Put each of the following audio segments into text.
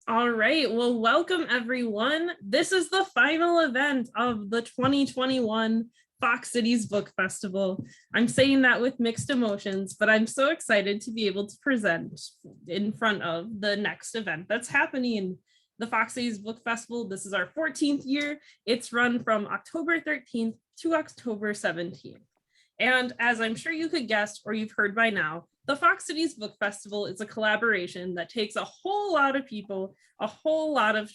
All right, well, welcome everyone. This is the final event of the 2021 Fox Cities Book Festival. I'm saying that with mixed emotions, but I'm so excited to be able to present in front of the next event that's happening. The Fox Cities Book Festival. This is our 14th year. It's run from October 13th to October 17th. And as I'm sure you could guess, or you've heard by now, the Fox Cities Book Festival is a collaboration that takes a whole lot of people, a whole lot of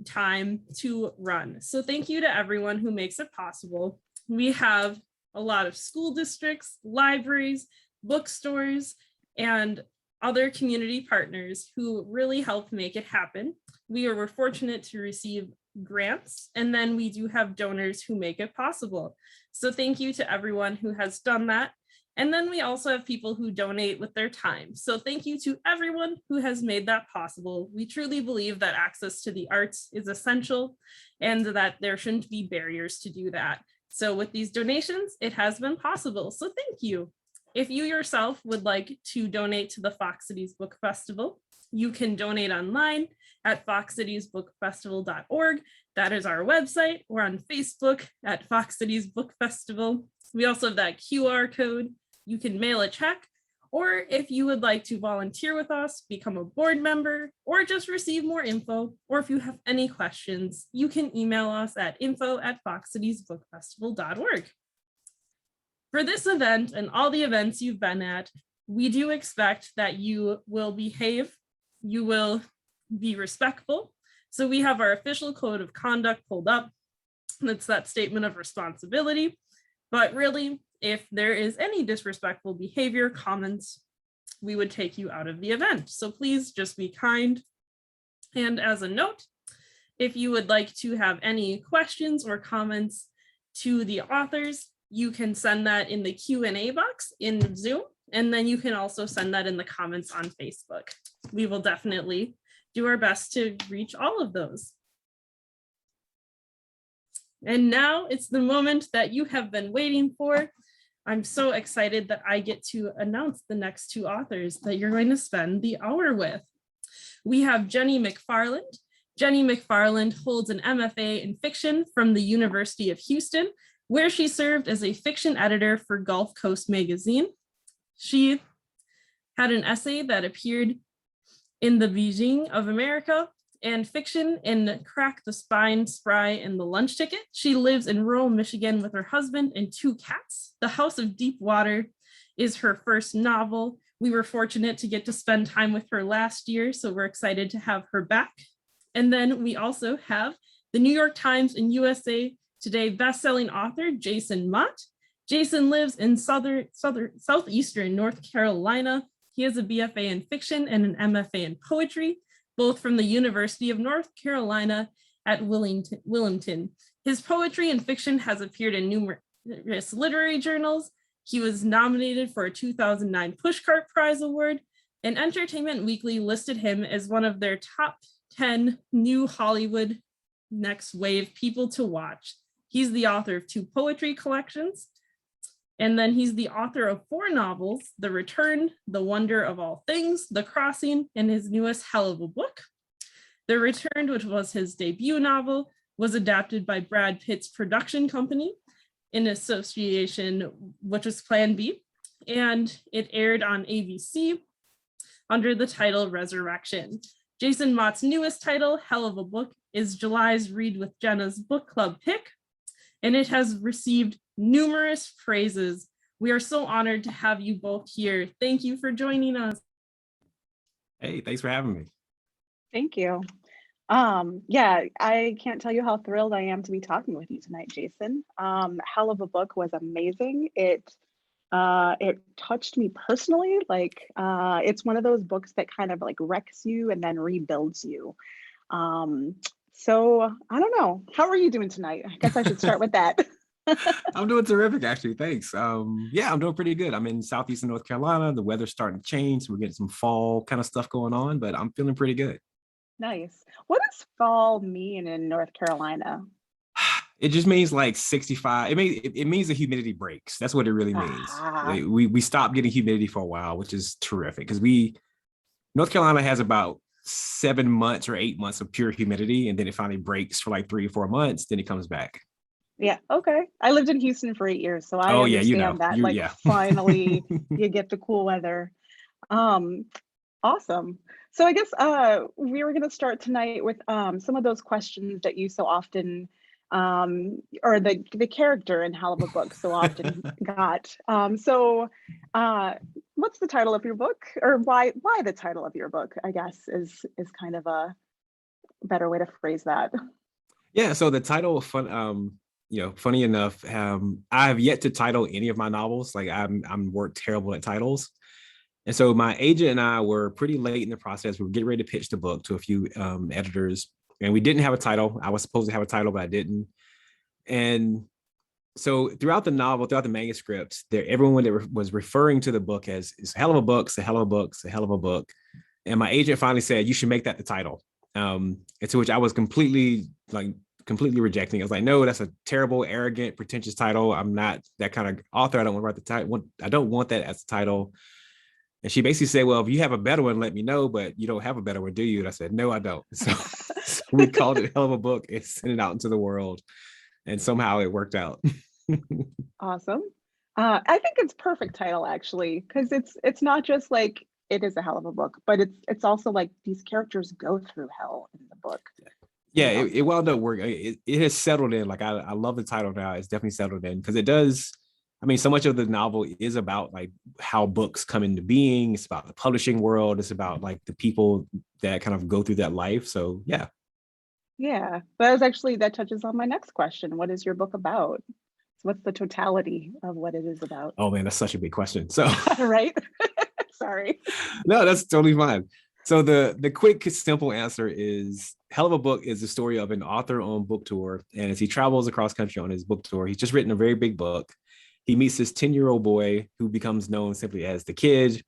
time to run. So thank you to everyone who makes it possible. We have a lot of school districts, libraries, bookstores, and other community partners who really help make it happen. We were fortunate to receive grants, and then we do have donors who make it possible. So thank you to everyone who has done that. And then we also have people who donate with their time. So thank you to everyone who has made that possible. We truly believe that access to the arts is essential and that there shouldn't be barriers to do that. So with these donations, it has been possible. So thank you. If you yourself would like to donate to the Fox Cities Book Festival, you can donate online at foxcitiesbookfestival.org. That is our website. We're on Facebook at Fox Cities Book Festival. We also have that QR code. You can mail a check, or if you would like to volunteer with us, become a board member, or just receive more info, or if you have any questions, you can email us at info@foxcitiesbookfestival.org. For this event and all the events you've been at, we do expect that you will behave, you will be respectful. So we have our official code of conduct pulled up. That's that statement of responsibility. But really, if there is any disrespectful behavior, comments, we would take you out of the event. So please just be kind. And as a note, if you would like to have any questions or comments to the authors, you can send that in the Q&A box in Zoom, and then you can also send that in the comments on Facebook. We will definitely do our best to reach all of those. And now it's the moment that you have been waiting for. I'm so excited that I get to announce the next two authors that you're going to spend the hour with. We have Jeni McFarland. Jeni McFarland holds an MFA in fiction from the University of Houston, where she served as a fiction editor for Gulf Coast magazine. She had an essay that appeared in the Beijing of America and fiction in Crack the Spine, Spry, and The Lunch Ticket. She lives in rural Michigan with her husband and two cats. The House of Deep Water is her first novel. We were fortunate to get to spend time with her last year, so we're excited to have her back. And then we also have the New York Times and USA Today bestselling author, Jason Mott. Jason lives in southeastern North Carolina. He has a BFA in fiction and an MFA in poetry, both from the University of North Carolina at Wilmington. His poetry and fiction has appeared in numerous literary journals. He was nominated for a 2009 Pushcart Prize Award, and Entertainment Weekly listed him as one of their top 10 new Hollywood next wave people to watch. He's the author of 2 poetry collections, and then he's the author of 4 novels, The Return, The Wonder of All Things, The Crossing, and his newest Hell of a Book. The Return, which was his debut novel, was adapted by Brad Pitt's production company in association, which was Plan B, and it aired on ABC under the title Resurrection. Jason Mott's newest title, Hell of a Book, is July's Read with Jenna's Book Club Pick, and it has received numerous praises. We are so honored to have you both here. Thank you for joining us. Hey, thanks for having me. Thank you. Yeah, I can't tell you how thrilled I am to be talking with you tonight, Jason. Hell of a Book was amazing. It touched me personally. It's one of those books that kind of like wrecks you and then rebuilds you. So I don't know. How are you doing tonight? I guess I should start with that. I'm doing terrific, actually. Thanks. Yeah, I'm doing pretty good. I'm in southeastern North Carolina. The weather's starting to change. So we're getting some fall kind of stuff going on, but I'm feeling pretty good. Nice. What does fall mean in North Carolina? It just means like 65. It means the humidity breaks. That's what it really means. We stopped getting humidity for a while, which is terrific because North Carolina has about 7 months or 8 months of pure humidity, and then it finally breaks for like 3 or 4 months, then it comes back. Yeah. Okay. I lived in Houston for 8 years, so I Oh yeah, you know, understand that. Like yeah. finally you get the cool weather. Um, awesome. So I guess we were going to start tonight with some of those questions that you so often or the character in Hell of a Book so often got. So what's the title of your book, or why the title of your book, I guess is kind of a better way to phrase that. Yeah, so the title fun funny enough, I have yet to title any of my novels. Like I'm work terrible at titles. And so my agent and I were pretty late in the process. We were getting ready to pitch the book to a few editors, and we didn't have a title. I was supposed to have a title, but I didn't. And so throughout the novel, throughout the manuscript, everyone that was referring to the book as "It's a hell of a book, it's a hell of a book, it's a hell of a book." And my agent finally said, "You should make that the title." And to which I was completely rejecting. I was like, "No, that's a terrible, arrogant, pretentious title. I'm not that kind of author. I don't want to write the title. I don't want that as a title." And she basically said, "Well, if you have a better one, let me know, but you don't have a better one, do you?" And I said, "No, I don't." So we called it Hell of a Book and sent it out into the world. And somehow it worked out. Awesome. I think it's perfect title actually, because it's not just like it is a hell of a book, but it's also like these characters go through hell in the book. Yeah, You know? it wound up working. It has settled in. Like I love the title now. It's definitely settled in because it does. I mean, so much of the novel is about like how books come into being. It's about the publishing world. It's about like the people that kind of go through that life. So yeah. Yeah, that touches on my next question. What is your book about? So what's the totality of what it is about? Oh man, that's such a big question. So Right? Sorry. no, that's totally fine. So the quick, simple answer is Hell of a Book is the story of an author on book tour. And as he travels across country on his book tour, he's just written a very big book. He meets this 10-year-old boy who becomes known simply as the kid.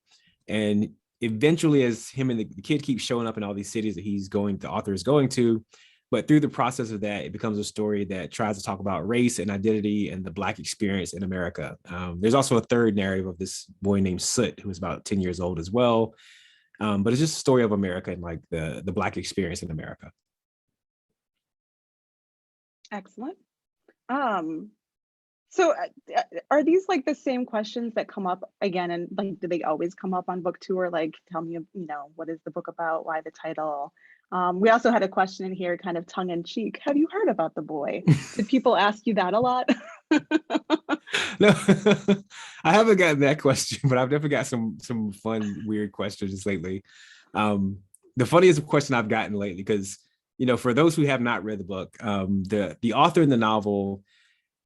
And eventually, as him and the kid keep showing up in all these cities that the author is going to, but through the process of that, it becomes a story that tries to talk about race and identity and the Black experience in America. There's also a third narrative of this boy named Soot, who is about 10 years old as well. But it's just a story of America and like the Black experience in America. Excellent. So are these like the same questions that come up again, and like do they always come up on book tour? Like, tell me, what is the book about? Why the title? We also had a question in here, kind of tongue in cheek. Have you heard about the boy? Did people ask you that a lot? No, I haven't gotten that question, but I've definitely got some fun, weird questions lately. The funniest question I've gotten lately, because for those who have not read the book, the author in the novel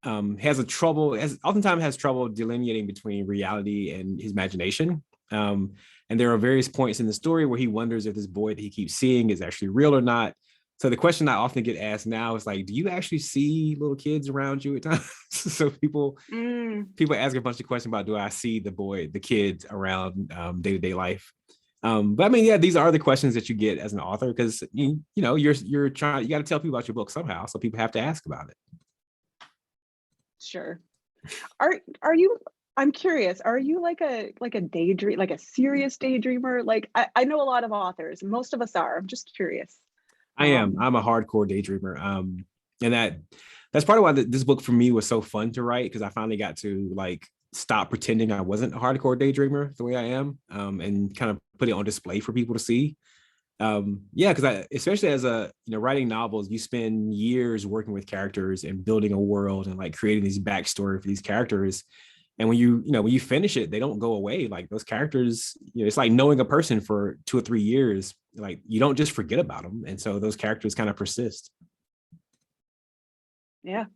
oftentimes has trouble delineating between reality and his imagination. And there are various points in the story where he wonders if this boy that he keeps seeing is actually real or not. So the question I often get asked now is like, do you actually see little kids around you at times? So people ask a bunch of questions about, do I see the kids around day-to-day life? But I mean, yeah, these are the questions that you get as an author, because you got to tell people about your book somehow. So people have to ask about it. Sure. Are you, I'm curious, are you like a daydream, like a serious daydreamer? Like I know a lot of authors, most of us are. I'm just curious. I am. I'm a hardcore daydreamer. And that's part of why this book for me was so fun to write, because I finally got to like stop pretending I wasn't a hardcore daydreamer the way I am, and kind of put it on display for people to see. Yeah, because especially as writing novels, you spend years working with characters and building a world and like creating these backstory for these characters. And when you finish it, they don't go away. Like those characters, it's like knowing a person for 2 or 3 years. Like you don't just forget about them, and so those characters kind of persist. Yeah.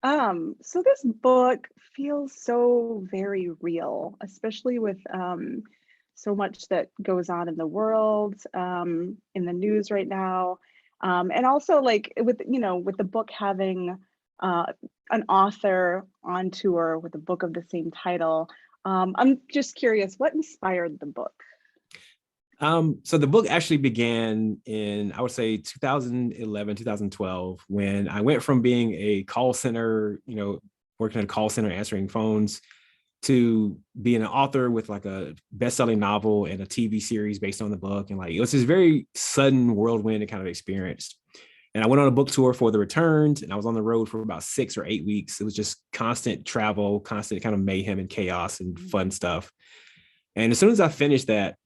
So this book feels so very real, especially with so much that goes on in the world, in the news right now. And also like with the book having an author on tour with a book of the same title. I'm just curious, what inspired the book? So the book actually began in, I would say, 2011, 2012, when I went from being a call center, working at a call center answering phones, to being an author with like a best-selling novel and a TV series based on the book. And like, it was this very sudden whirlwind kind of experience. And I went on a book tour for The Returned, and I was on the road for about 6 or 8 weeks. It was just constant travel, constant kind of mayhem and chaos and fun stuff. And as soon as I finished that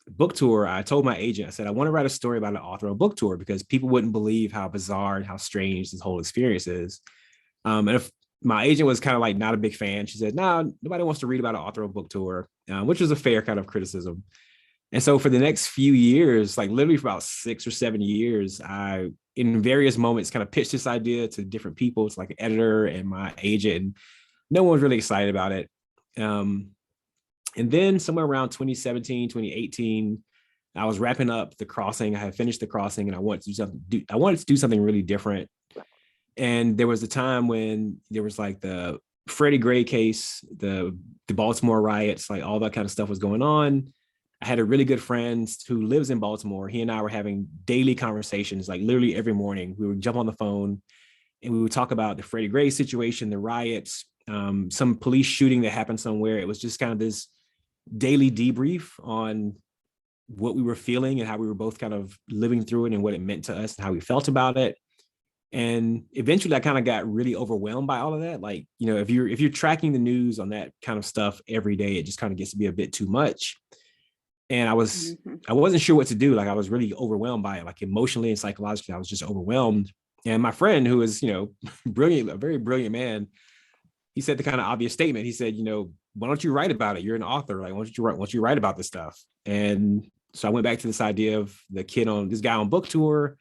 book tour, I told my agent, I said, I want to write a story about an author on a book tour because people wouldn't believe how bizarre and how strange this whole experience is. And if my agent was kind of like not a big fan, she said, no, nobody wants to read about an author on a book tour, which was a fair kind of criticism. And so for the next few years, like literally for about 6 or 7 years, I, in various moments, kind of pitched this idea to different people. It's like an editor and my agent, and no one was really excited about it. And then somewhere around 2017, 2018, I was wrapping up The Crossing. I had finished The Crossing, and I wanted to do something really different. And there was a time when there was like the Freddie Gray case, the Baltimore riots, like all that kind of stuff was going on. I had a really good friend who lives in Baltimore. He and I were having daily conversations, like literally every morning. We would jump on the phone and we would talk about the Freddie Gray situation, the riots, some police shooting that happened somewhere. It was just kind of this daily debrief on what we were feeling and how we were both kind of living through it and what it meant to us and how we felt about it. And eventually I kind of got really overwhelmed by all of that. Like, you know, if you're tracking the news on that kind of stuff every day, it just kind of gets to be a bit too much. And I wasn't sure what to do. Like I was really overwhelmed by it, like emotionally and psychologically, I was just overwhelmed. And my friend, who is, you know, brilliant, a very brilliant man, he said the kind of obvious statement. He said, you know, why don't you write about it? You're an author. Like, why don't you write about this stuff? And so I went back to this idea of this guy on book tour.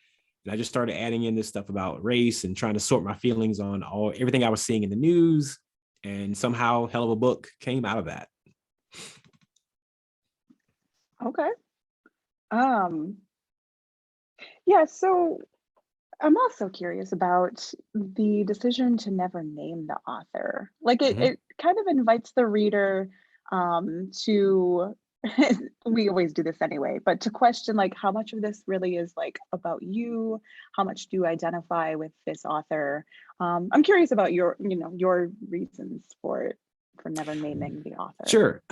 And I just started adding in this stuff about race and trying to sort my feelings on everything I was seeing in the news. And somehow Hell of a Book came out of that. Okay. Yeah, so I'm also curious about the decision to never name the author. Like it kind of invites the reader to we always do this anyway, but to question like how much of this really is like about you, how much do you identify with this author? I'm curious about your reasons for never naming the author. Sure.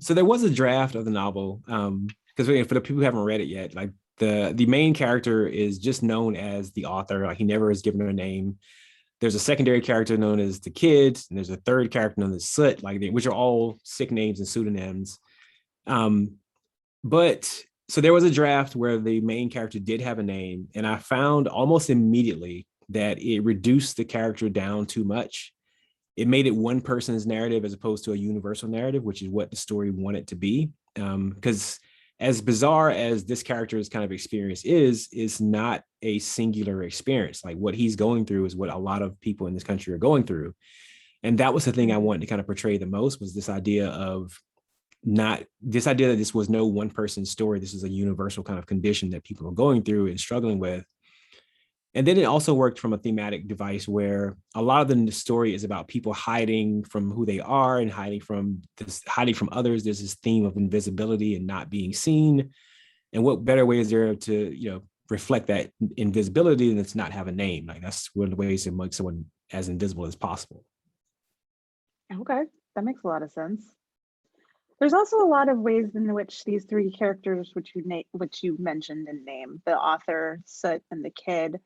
So there was a draft of the novel, because for the people who haven't read it yet, like the main character is just known as the author. Like he never is given a name. There's a secondary character known as the kid, and there's a third character known as Soot, which are all sick names and pseudonyms. But so there was a draft where the main character did have a name, and I found almost immediately that it reduced the character down too much. It made it one person's narrative as opposed to a universal narrative, which is what the story wanted to be. Because as bizarre as this character's kind of experience is not a singular experience. Like what he's going through is what a lot of people in this country are going through. And that was the thing I wanted to kind of portray the most, was this idea that this was no one person's story. This is a universal kind of condition that people are going through and struggling with. And then it also worked from a thematic device where a lot of the story is about people hiding from who they are and hiding from others. There's this theme of invisibility and not being seen. And what better way is there to, reflect that invisibility than to not have a name? Like that's one of the ways to make someone as invisible as possible. Okay, that makes a lot of sense. There's also a lot of ways in which these three characters, which you mentioned and named, the author, Soot, and the kid,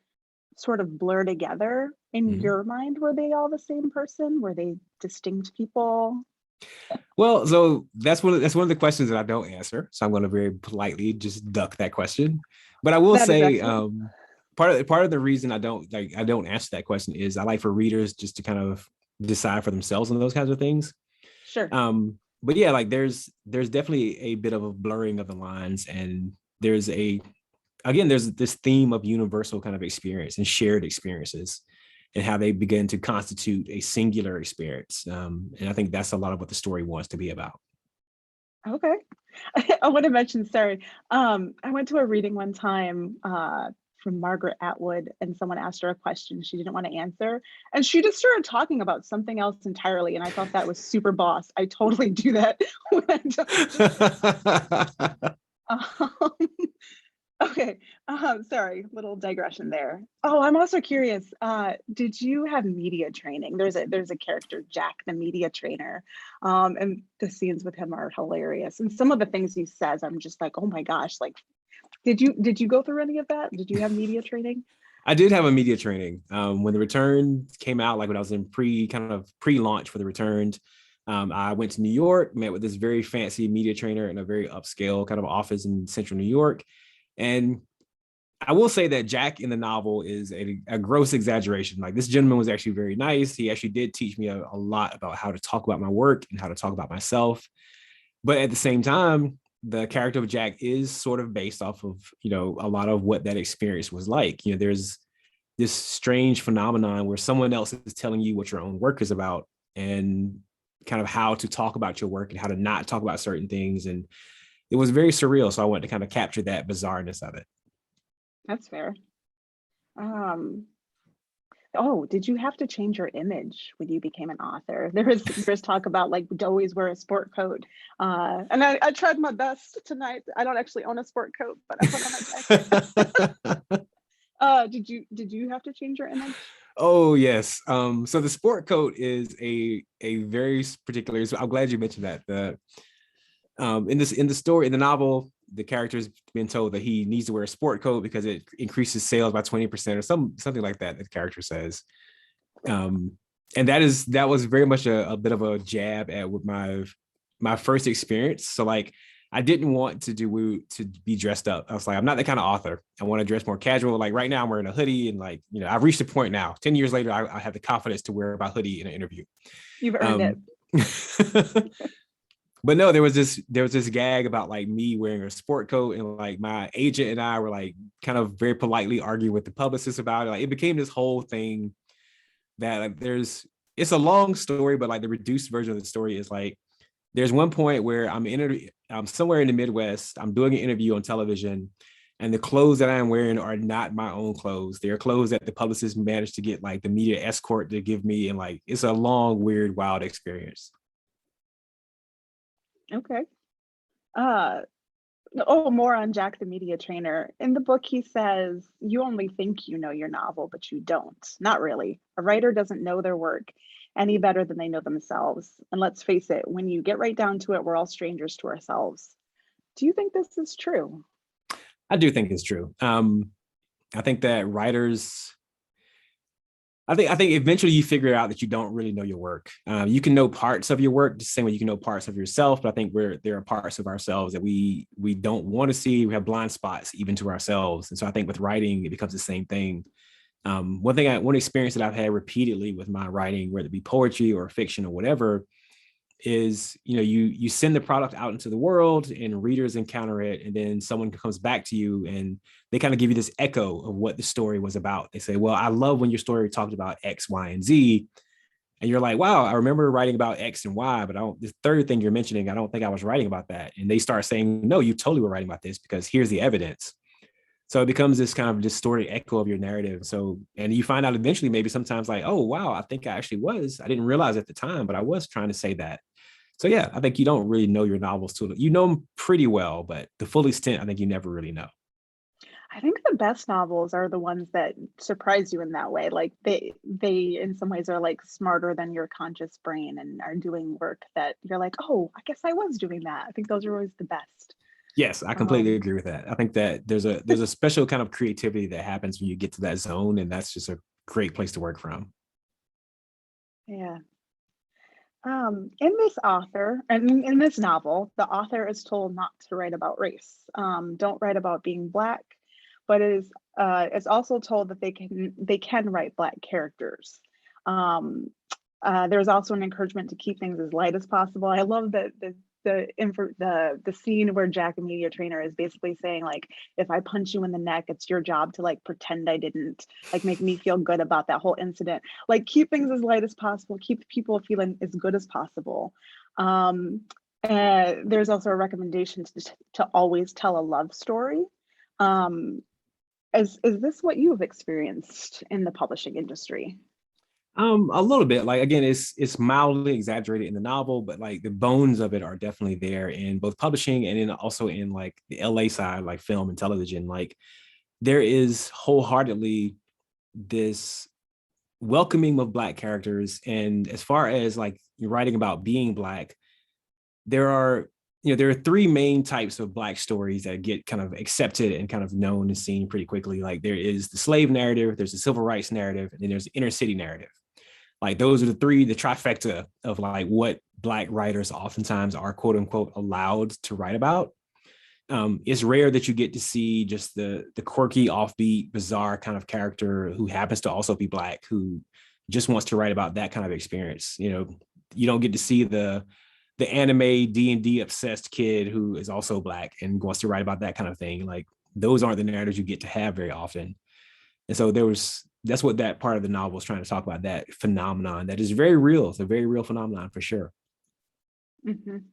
sort of blur together. In your mind, were they all the same person? Were they distinct people? Well, so that's one of the questions that I don't answer. So I'm going to very politely just duck that question. But I will say, part of the reason I don't answer that question is I like for readers just to kind of decide for themselves on those kinds of things. Sure. But yeah, like there's definitely a bit of a blurring of the lines, and there's this theme of universal kind of experience and shared experiences and how they begin to constitute a singular experience. And I think that's a lot of what the story wants to be about. Okay. I want to mention, sorry. I went to a reading one time from Margaret Atwood, and someone asked her a question she didn't want to answer. And she just started talking about something else entirely. And I thought that was super boss. I totally do that when I don't. Okay. Sorry, little digression there. Oh, I'm also curious. Did you have media training? There's a character, Jack, the media trainer. And the scenes with him are hilarious. And some of the things he says, I'm just like, oh my gosh, like, did you go through any of that? Did you have media training? I did have a media training when the return came out, like when I was in pre-launch for the return. I went to New York, met with this very fancy media trainer in a very upscale kind of office in central New York. And I will say that Jack in the novel is a gross exaggeration. Like, this gentleman was actually very nice. He actually did teach me a lot about how to talk about my work and how to talk about myself. But at the same time, the character of Jack is sort of based off of, a lot of what that experience was like. There's this strange phenomenon where someone else is telling you what your own work is about and kind of how to talk about your work and how to not talk about certain things. And it was very surreal. So I wanted to kind of capture that bizarreness of it. That's fair. Um, oh, did you have to change your image when you became an author? There's talk about like to always wear a sport coat. And I tried my best tonight. I don't actually own a sport coat, but I put on a jacket. Did you have to change your image? Oh yes. So the sport coat is a very particular. So I'm glad you mentioned that. In the novel, the character has been told that he needs to wear a sport coat because it increases sales by 20% or something like that. The character says, and that was very much a bit of a jab at with my first experience. So like, I didn't want to be dressed up. I was like, I'm not that kind of author. I want to dress more casual. Like right now, I'm wearing a hoodie, and like, I've reached a point now. 10 years later, I have the confidence to wear my hoodie in an interview. You've earned it. But no, there was this gag about like me wearing a sport coat, and like my agent and I were like kind of very politely arguing with the publicist about it. Like, it became this whole thing that like it's a long story, but like the reduced version of the story is like, there's one point where I'm somewhere in the Midwest. I'm doing an interview on television, and the clothes that I'm wearing are not my own clothes. They're clothes that the publicist managed to get like the media escort to give me. And like, it's a long, weird, wild experience. Okay. More on Jack the media trainer. In the book, he says, you only think you know your novel, but you don't. Not really. A writer doesn't know their work any better than they know themselves. And let's face it, when you get right down to it, we're all strangers to ourselves. Do you think this is true? I do think it's true. I think that writers, I think eventually you figure out that you don't really know your work. You can know parts of your work the same way you can know parts of yourself, but I think there are parts of ourselves that we don't want to see. We have blind spots even to ourselves, and so I think with writing it becomes the same thing. One experience that I've had repeatedly with my writing, whether it be poetry or fiction or whatever, is you send the product out into the world and readers encounter it, and then someone comes back to you and they kind of give you this echo of what the story was about. They say, well, I love when your story talked about X, Y, and Z. And you're like, wow, I remember writing about X and Y, but the third thing you're mentioning, I don't think I was writing about that. And they start saying, no, you totally were writing about this because here's the evidence. So it becomes this kind of distorted echo of your narrative. So, and you find out eventually, maybe sometimes like, oh, wow, I think I didn't realize at the time, but I was trying to say that. So yeah, I think you don't really know your novels too. You know them pretty well, but the full extent, I think you never really know. I think the best novels are the ones that surprise you in that way. Like they in some ways are like smarter than your conscious brain and are doing work that you're like, oh, I guess I was doing that. I think those are always the best. Yes, I completely agree with that. I think that there's a special kind of creativity that happens when you get to that zone, and that's just a great place to work from. Yeah. In this novel, the author is told not to write about race. Don't write about being Black, but it's also told that they can write Black characters. There's also an encouragement to keep things as light as possible. I love that the scene where Jack, the media trainer, is basically saying like, if I punch you in the neck, it's your job to like pretend I didn't, like make me feel good about that whole incident. Like, keep things as light as possible, keep people feeling as good as possible. There's also a recommendation to always tell a love story. Is this what you've experienced in the publishing industry? A little bit. Like again, it's mildly exaggerated in the novel, but like the bones of it are definitely there in both publishing and then also in like the LA side, like film and television. Like there is wholeheartedly this welcoming of Black characters. And as far as like you're writing about being Black, there are, there are three main types of Black stories that get kind of accepted and kind of known and seen pretty quickly. Like there is the slave narrative, there's the civil rights narrative, and then there's the inner city narrative. Like those are the trifecta of like what Black writers oftentimes are quote unquote allowed to write about. It's rare that you get to see just the quirky, offbeat, bizarre kind of character who happens to also be Black, who just wants to write about that kind of experience. You don't get to see the anime D&D obsessed kid who is also Black and wants to write about that kind of thing. Like those aren't the narratives you get to have very often. And so that's what that part of the novel is trying to talk about, that phenomenon that is very real. It's a very real phenomenon for sure.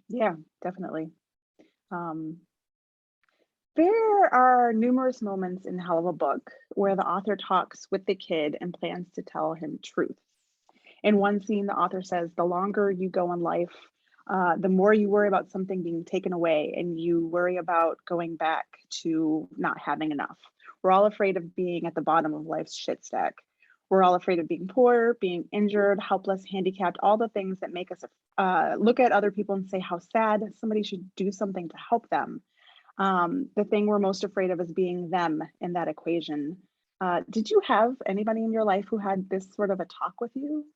Yeah, definitely. There are numerous moments in Hell of a Book where the author talks with the kid and plans to tell him truth. In one scene, the author says, the longer you go in life, the more you worry about something being taken away and you worry about going back to not having enough. We're all afraid of being at the bottom of life's shit stack. We're all afraid of being poor, being injured, helpless, handicapped, all the things that make us look at other people and say how sad somebody should do something to help them. The thing we're most afraid of is being them in that equation. Did you have anybody in your life who had this sort of a talk with you?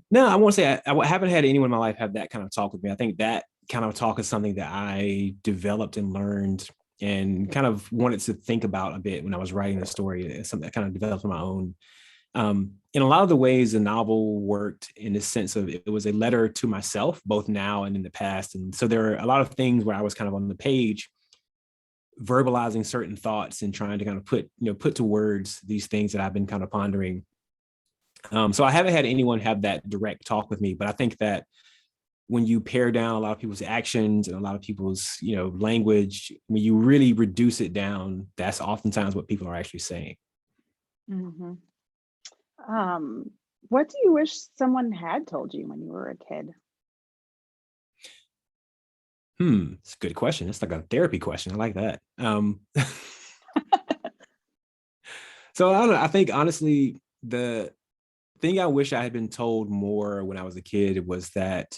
No, I won't say I haven't had anyone in my life have that kind of talk with me. I think that kind of talk is something that I developed and learned and kind of wanted to think about a bit when I was writing the story. It's something I kind of developed on my own. In a lot of the ways the novel worked in the sense of it was a letter to myself, both now and in the past. And so there are a lot of things where I was kind of on the page verbalizing certain thoughts and trying to kind of put to words these things that I've been kind of pondering. So I haven't had anyone have that direct talk with me, but I think that when you pare down a lot of people's actions and a lot of people's, language, when you really reduce it down, that's oftentimes what people are actually saying. Mm-hmm. What do you wish someone had told you when you were a kid? It's a good question. It's like a therapy question. I like that. So I don't know. I think honestly, the thing I wish I had been told more when I was a kid was that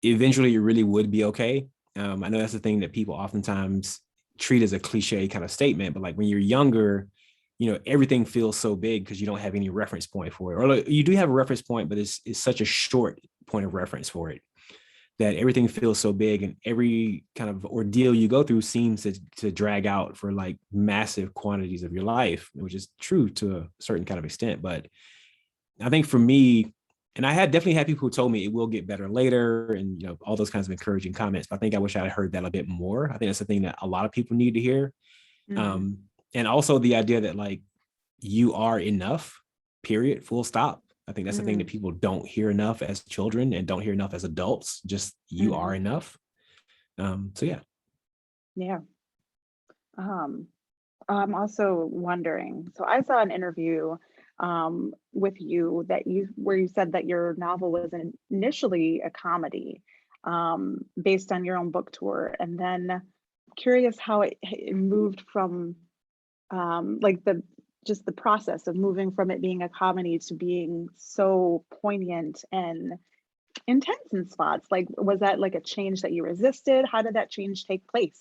eventually it really would be okay. I know that's the thing that people oftentimes treat as a cliche kind of statement, but like when you're younger, everything feels so big because you don't have any reference point for it. Or like, you do have a reference point, but it's such a short point of reference for it that everything feels so big, and every kind of ordeal you go through seems to drag out for like massive quantities of your life, which is true to a certain kind of extent. But I think for me, and I had definitely had people who told me it will get better later and, all those kinds of encouraging comments, but I think I wish I had heard that a bit more. I think that's the thing that a lot of people need to hear. Mm-hmm. And also the idea that like you are enough, period, full stop. I think that's the thing that people don't hear enough as children and don't hear enough as adults. Just you are enough. So yeah. Yeah. I'm also wondering, so I saw an interview with you where you said that your novel was initially a comedy based on your own book tour, and then curious how it moved from like the process of moving from it being a comedy to being so poignant and intense in spots. Like, was that like a change that you resisted? How did that change take place?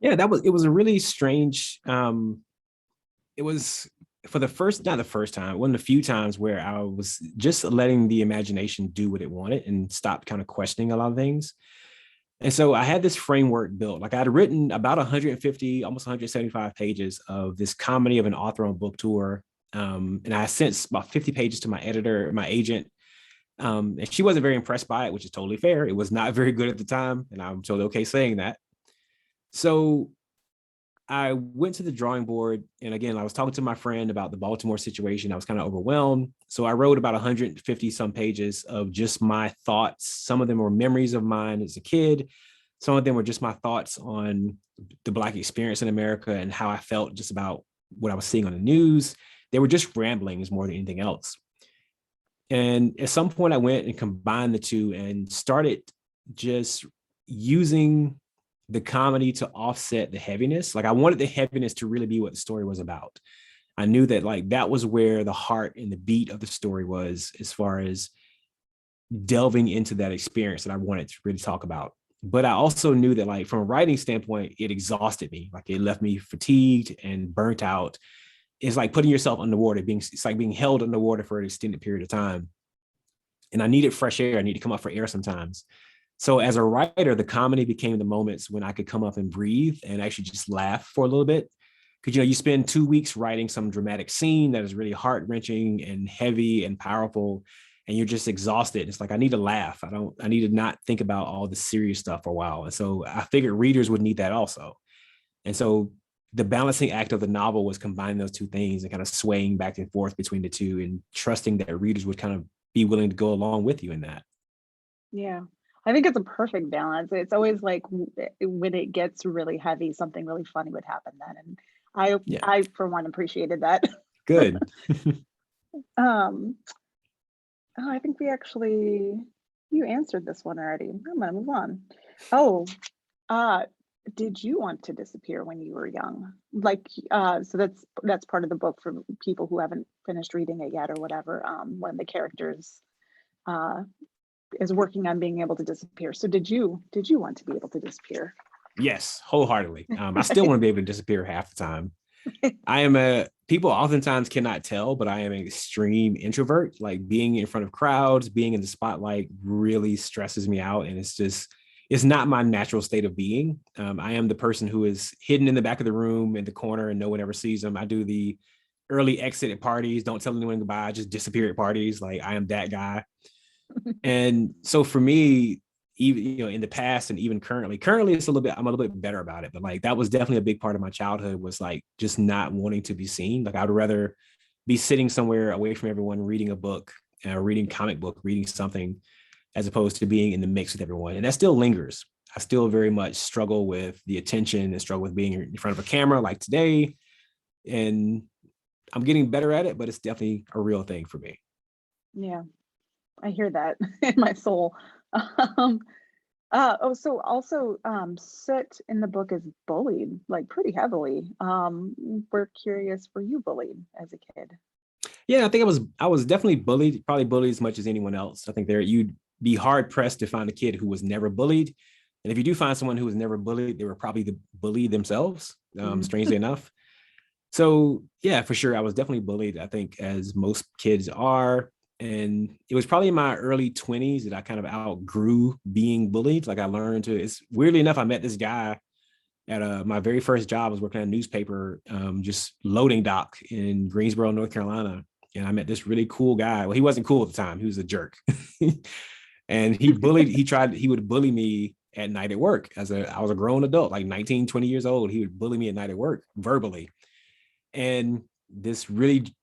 Yeah, it was a really strange, it was for not the first time, one of the few times where I was just letting the imagination do what it wanted and stopped kind of questioning a lot of things. And so I had this framework built. Like I'd written about 150, almost 175 pages of this comedy of an author on book tour. And I sent about 50 pages to my editor, my agent. And she wasn't very impressed by it, which is totally fair. It was not very good at the time. And I'm totally okay saying that. So I went to the drawing board. And again, I was talking to my friend about the Baltimore situation. I was kind of overwhelmed. So I wrote about 150 some pages of just my thoughts. Some of them were memories of mine as a kid. Some of them were just my thoughts on the Black experience in America and how I felt just about what I was seeing on the news. they were just ramblings more than anything else. And at some point I went and combined the two and started just using the comedy to offset the heaviness. Like I wanted the heaviness to really be what the story was about. I knew that like that was where the heart and the beat of the story was, as far as delving into that experience that I wanted to really talk about. But I also knew that like from a writing standpoint, it exhausted me. Like it left me fatigued and burnt out. It's like putting yourself underwater, it's like being held underwater for an extended period of time. And I needed fresh air. I need to come up for air sometimes. So as a writer, the comedy became the moments when I could come up and breathe and actually just laugh for a little bit. Because, you spend 2 weeks writing some dramatic scene that is really heart-wrenching and heavy and powerful, and you're just exhausted. It's like, I need to laugh. I need to not think about all the serious stuff for a while. And so I figured readers would need that also. And so the balancing act of the novel was combining those two things and kind of swaying back and forth between the two and trusting that readers would kind of be willing to go along with you in that. Yeah. I think it's a perfect balance. It's always like when it gets really heavy, something really funny would happen then. And I for one appreciated that. Good. I think you answered this one already. I'm gonna move on. Oh, did you want to disappear when you were young? Like, so that's part of the book for people who haven't finished reading it yet or whatever. One of the characters is working on being able to disappear. So did you want to be able to disappear? Yes, wholeheartedly. I still want to be able to disappear half the time. People oftentimes cannot tell, but I am an extreme introvert. Like being in front of crowds, being in the spotlight really stresses me out. And it's not my natural state of being. I am the person who is hidden in the back of the room in the corner and no one ever sees them. I do the early exit at parties, don't tell anyone goodbye, just disappear at parties. Like I am that guy. And so for me, even in the past and even currently it's I'm a little bit better about it, but like that was definitely a big part of my childhood, was like just not wanting to be seen. Like I would rather be sitting somewhere away from everyone, reading a book, reading comic book, reading something, as opposed to being in the mix with everyone. And that still lingers. I still very much struggle with the attention and struggle with being in front of a camera like today. And I'm getting better at it, but it's definitely a real thing for me. Yeah, I hear that in my soul. So also, Soot in the book is bullied, like pretty heavily. We're curious, were you bullied as a kid? Yeah, I think I was definitely bullied, probably bullied as much as anyone else. I think you'd be hard pressed to find a kid who was never bullied. And if you do find someone who was never bullied, they were probably the bully themselves, strangely enough. So yeah, for sure. I was definitely bullied, I think, as most kids are. And it was probably in my early 20s that I kind of outgrew being bullied. Like I learned it's weirdly enough, I met this guy at my very first job. I was working at a newspaper, just loading dock in Greensboro, North Carolina. And I met this really cool guy. Well, he wasn't cool at the time. He was a jerk. And he would bully me at night at work. I was a grown adult, like 19, 20 years old. He would bully me at night at work verbally. And this really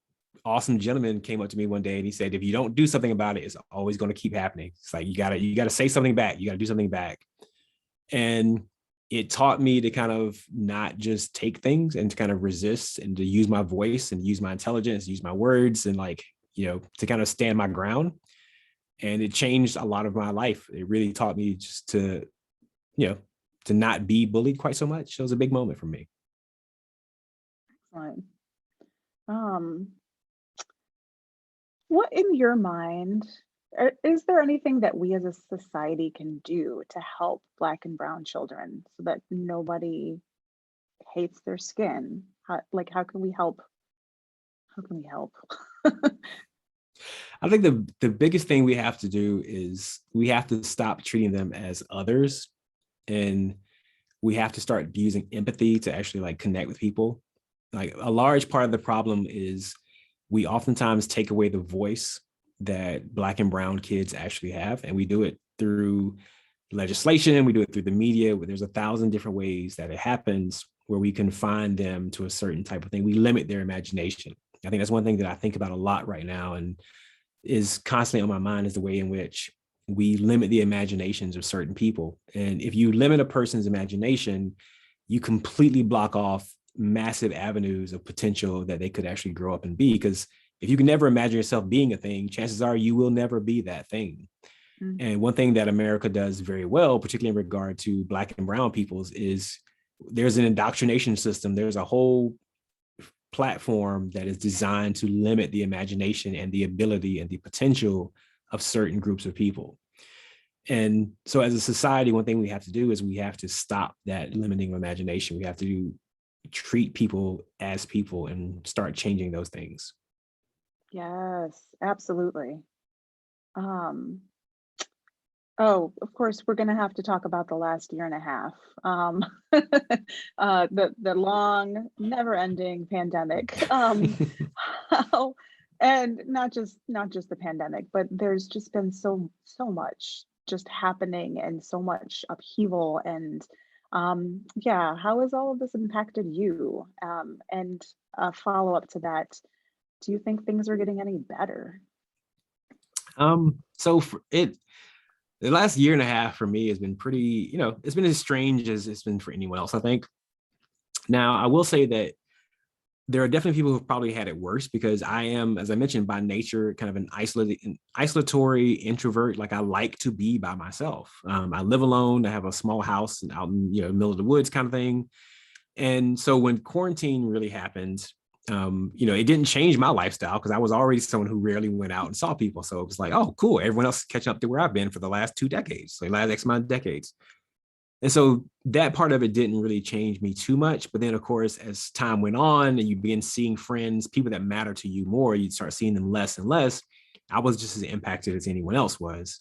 awesome gentleman came up to me one day and he said, if you don't do something about it, it's always going to keep happening. It's like, you gotta say something back. You gotta do something back. And it taught me to kind of not just take things and to kind of resist and to use my voice and use my intelligence, use my words, and to kind of stand my ground. And it changed a lot of my life. It really taught me just to not be bullied quite so much. It was a big moment for me. Excellent. What in your mind, is there anything that we as a society can do to help Black and brown children so that nobody hates their skin? How can we help? How can we help? I think the biggest thing we have to do is we have to stop treating them as others, and we have to start using empathy to actually connect with people. Like a large part of the problem is we oftentimes take away the voice that Black and brown kids actually have, and we do it through legislation, we do it through the media. There's 1,000 different ways that it happens where we confine them to a certain type of thing. We limit their imagination. I think that's one thing that I think about a lot right now and is constantly on my mind, is the way in which we limit the imaginations of certain people. And if you limit a person's imagination, you completely block off massive avenues of potential that they could actually grow up and be. Because if you can never imagine yourself being a thing, chances are you will never be that thing. Mm-hmm. And one thing that America does very well, particularly in regard to Black and brown peoples, is there's an indoctrination system. There's a whole platform that is designed to limit the imagination and the ability and the potential of certain groups of people. And so as a society, one thing we have to do is we have to stop that limiting of imagination. We have to treat people as people and start changing those things. Yes, absolutely. Oh, of course, we're going to have to talk about the last year and a half. The long, never-ending pandemic. And not just the pandemic, but there's just been so much just happening and so much upheaval. And yeah, how has all of this impacted you? And a follow-up to that, do you think things are getting any better? So for it, the last year and a half for me has been pretty, it's been as strange as it's been for anyone else, I think. Now, I will say that there are definitely people who've probably had it worse, because I am, as I mentioned, by nature, kind of an isolatory introvert. Like, I like to be by myself. I live alone. I have a small house out in, the middle of the woods kind of thing. And so when quarantine really happened, it didn't change my lifestyle, because I was already someone who rarely went out and saw people. So it was like, oh, cool. Everyone else is catching up to where I've been for the last 2 decades, like last X amount of decades. And so that part of it didn't really change me too much. But then, of course, as time went on and you begin seeing friends, people that matter to you more, you start seeing them less and less. I was just as impacted as anyone else was.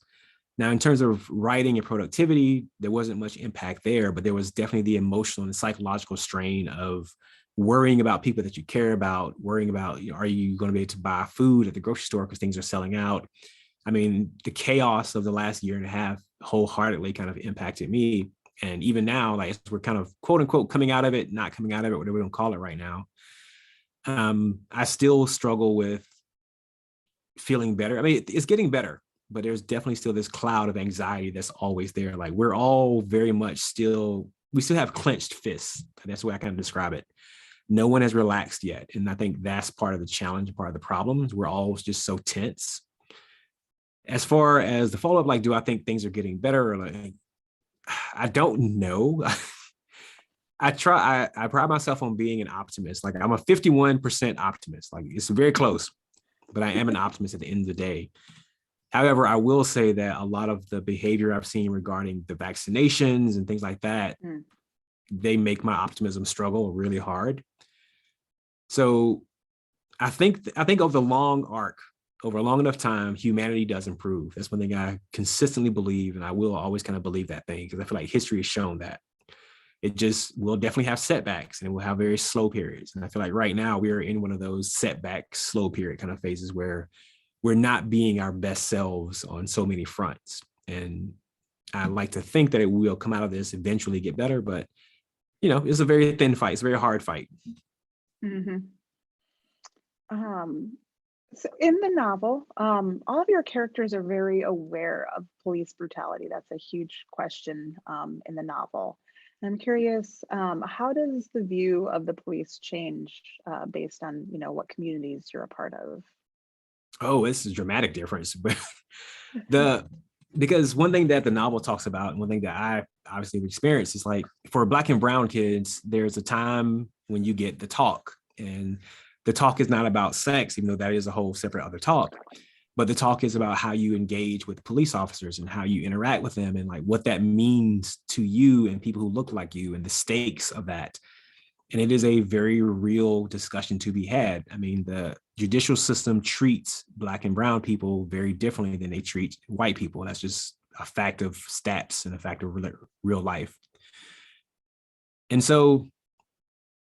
Now, in terms of writing and productivity, there wasn't much impact there, but there was definitely the emotional and psychological strain of worrying about people that you care about, worrying about, are you going to be able to buy food at the grocery store because things are selling out? I mean, the chaos of the last year and a half wholeheartedly kind of impacted me. And even now, like, we're kind of quote unquote coming out of it, not coming out of it, whatever we don't call it right now. I still struggle with feeling better. I mean, it's getting better, but there's definitely still this cloud of anxiety that's always there. Like, we're all very much we still have clenched fists. That's the way I kind of describe it. No one has relaxed yet. And I think that's part of the challenge, part of the problem. We're all just so tense. As far as the follow-up, like, do I think things are getting better? Or like, I don't know. I pride myself on being an optimist. Like, I'm a 51% optimist. Like, it's very close, but I am an optimist at the end of the day. However, I will say that a lot of the behavior I've seen regarding the vaccinations and things like that, they make my optimism struggle really hard. So I think over the long arc, over a long enough time, humanity does improve. That's one thing I consistently believe, and I will always kind of believe that thing, because I feel like history has shown that. We'll definitely have setbacks, and we'll have very slow periods. And I feel like right now we are in one of those setback, slow period kind of phases where we're not being our best selves on so many fronts. And I like to think that it will come out of this, eventually get better, but it's a very thin fight. It's a very hard fight. Mm-hmm. So in the novel, all of your characters are very aware of police brutality. That's a huge question in the novel. And I'm curious, how does the view of the police change based on, what communities you're a part of? Oh, it's a dramatic difference. Because one thing that the novel talks about, and one thing that I obviously have experienced, is like, for Black and brown kids, there's a time when you get the talk, and the talk is not about sex, even though that is a whole separate other talk. But the talk is about how you engage with police officers and how you interact with them, and like what that means to you and people who look like you, and the stakes of that. And it is a very real discussion to be had. I mean, the judicial system treats Black and brown people very differently than they treat white people. That's just a fact of stats and a fact of real life. And so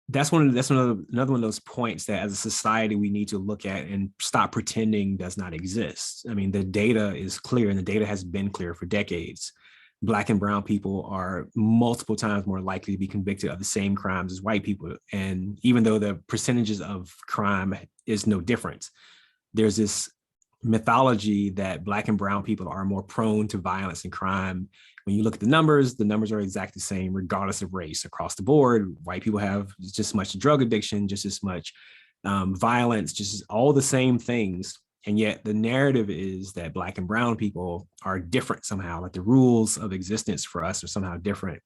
that's another one of those points that as a society we need to look at and stop pretending does not exist. I mean, the data is clear, and the data has been clear for decades. Black and brown people are multiple times more likely to be convicted of the same crimes as white people. And even though the percentages of crime is no different, there's this mythology that Black and brown people are more prone to violence and crime. When you look at the numbers are exactly the same, regardless of race across the board. White people have just as much drug addiction, just as much violence, just all the same things. And yet the narrative is that Black and brown people are different somehow, like the rules of existence for us are somehow different.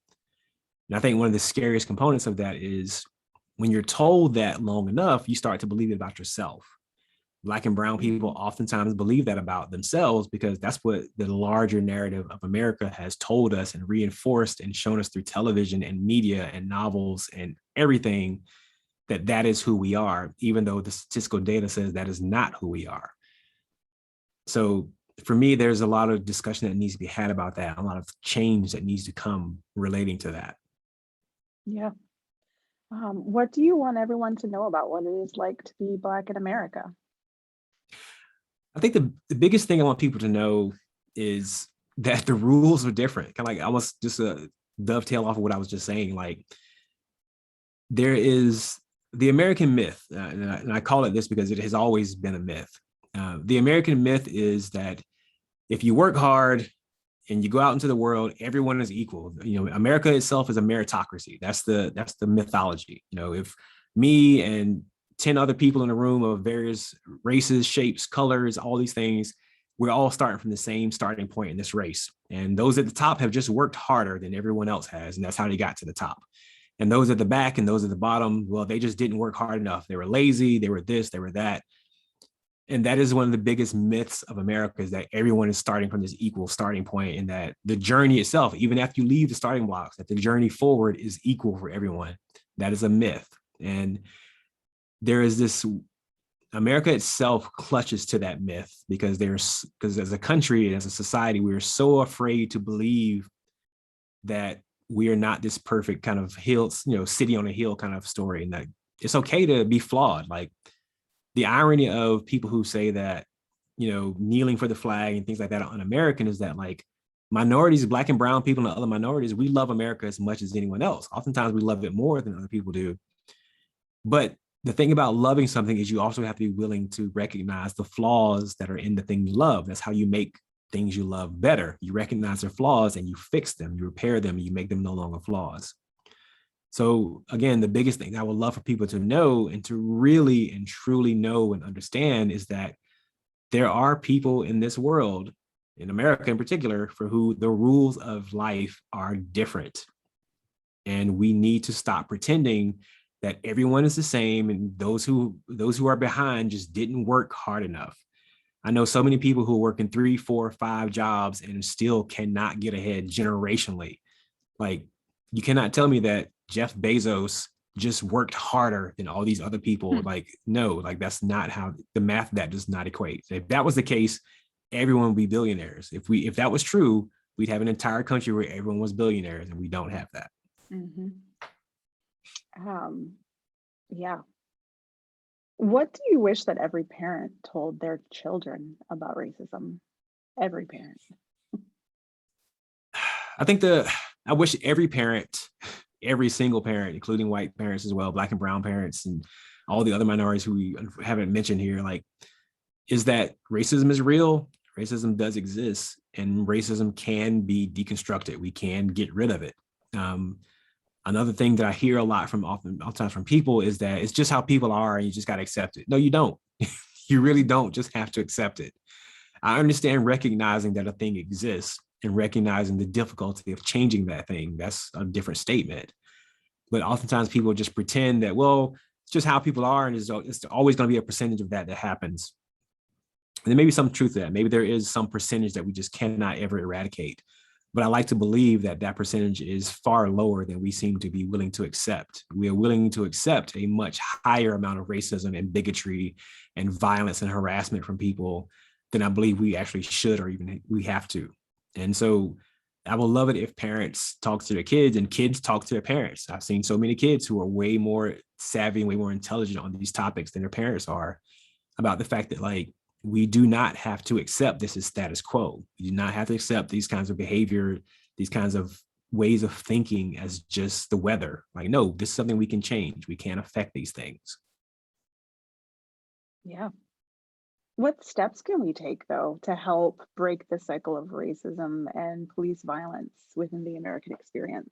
And I think one of the scariest components of that is when you're told that long enough, you start to believe it about yourself. Black and brown people oftentimes believe that about themselves because that's what the larger narrative of America has told us and reinforced and shown us through television and media and novels and everything, that is who we are, even though the statistical data says that is not who we are. So for me, there's a lot of discussion that needs to be had about that, a lot of change that needs to come relating to that. Yeah. What do you want everyone to know about what it is like to be Black in America? I think the biggest thing I want people to know is that the rules are different. Kind of like almost just a dovetail off of what I was just saying. Like there is the American myth, and I call it this because it has always been a myth. The American myth is that if you work hard and you go out into the world, everyone is equal. You know, America itself is a meritocracy. That's the mythology. You know, if me and 10 other people in a room of various races, shapes, colors, all these things, we're all starting from the same starting point in this race. And those at the top have just worked harder than everyone else has. And that's how they got to the top. And those at the back and those at the bottom, well, they just didn't work hard enough. They were lazy, they were this, they were that. And that is one of the biggest myths of America, is that everyone is starting from this equal starting point, and that the journey itself, even after you leave the starting blocks, that the journey forward is equal for everyone. That is a myth. And there is this, America itself clutches to that myth because as a country and as a society, we are so afraid to believe that we are not this perfect kind of hill, city on a hill kind of story, and that it's okay to be flawed. Like the irony of people who say that, kneeling for the flag and things like that are un-American is that like minorities, Black and brown people and other minorities, we love America as much as anyone else. Oftentimes we love it more than other people do. But the thing about loving something is you also have to be willing to recognize the flaws that are in the thing you love. That's how you make things you love better. You recognize their flaws and you fix them, you repair them, and you make them no longer flaws. So again, the biggest thing I would love for people to know and to really and truly know and understand is that there are people in this world, in America in particular, for who the rules of life are different. And we need to stop pretending that everyone is the same and those who are behind just didn't work hard enough. I know so many people who are working 3, 4, 5 jobs and still cannot get ahead generationally. Like, you cannot tell me that Jeff Bezos just worked harder than all these other people. Like, no, like that's not how the math, that does not equate. If that was the case, everyone would be billionaires. If that was true, we'd have an entire country where everyone was billionaires, and we don't have that. Mm-hmm. Yeah. What do you wish that every parent told their children about racism? Every parent. I think I wish every parent, every single parent, including white parents as well, Black and brown parents, and all the other minorities who we haven't mentioned here, like, is that racism is real. Racism does exist, and racism can be deconstructed. We can get rid of it. Another thing that I hear a lot oftentimes from people is that it's just how people are and you just got to accept it. No, you don't. You really don't just have to accept it. I understand recognizing that a thing exists and recognizing the difficulty of changing that thing. That's a different statement. But oftentimes people just pretend that, well, it's just how people are, and it's always going to be a percentage of that happens. And there may be some truth to that. Maybe there is some percentage that we just cannot ever eradicate. But I like to believe that that percentage is far lower than we seem to be willing to accept. We are willing to accept a much higher amount of racism and bigotry and violence and harassment from people than I believe we actually should, or even we have to. And so I will love it if parents talk to their kids and kids talk to their parents. I've seen so many kids who are way more savvy and way more intelligent on these topics than their parents are, about the fact that, like, we do not have to accept this as status quo. We do not have to accept these kinds of behavior, these kinds of ways of thinking as just the weather. Like, no, this is something we can change. We can't affect these things. Yeah. What steps can we take though to help break the cycle of racism and police violence within the American experience?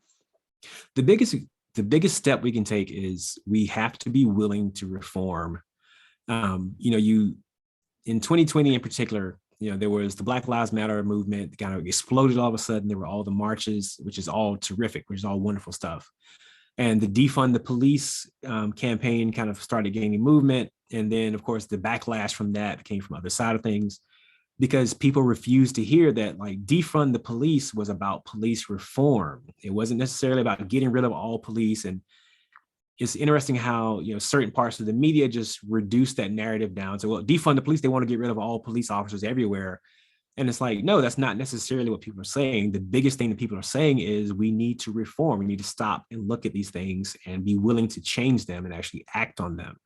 The biggest the biggest step we can take is we have to be willing to reform. You in 2020 in particular, there was the Black Lives Matter movement that kind of exploded all of a sudden. There were all the marches, which is all terrific, which is all wonderful stuff. And the defund the police campaign kind of started gaining movement. And then, of course, the backlash from that came from other side of things, because people refused to hear that like defund the police was about police reform. It wasn't necessarily about getting rid of all police. And it's interesting how, certain parts of the media just reduce that narrative down to, well, defund the police, they want to get rid of all police officers everywhere. And it's like, no, that's not necessarily what people are saying. The biggest thing that people are saying is we need to reform. We need to stop and look at these things and be willing to change them and actually act on them.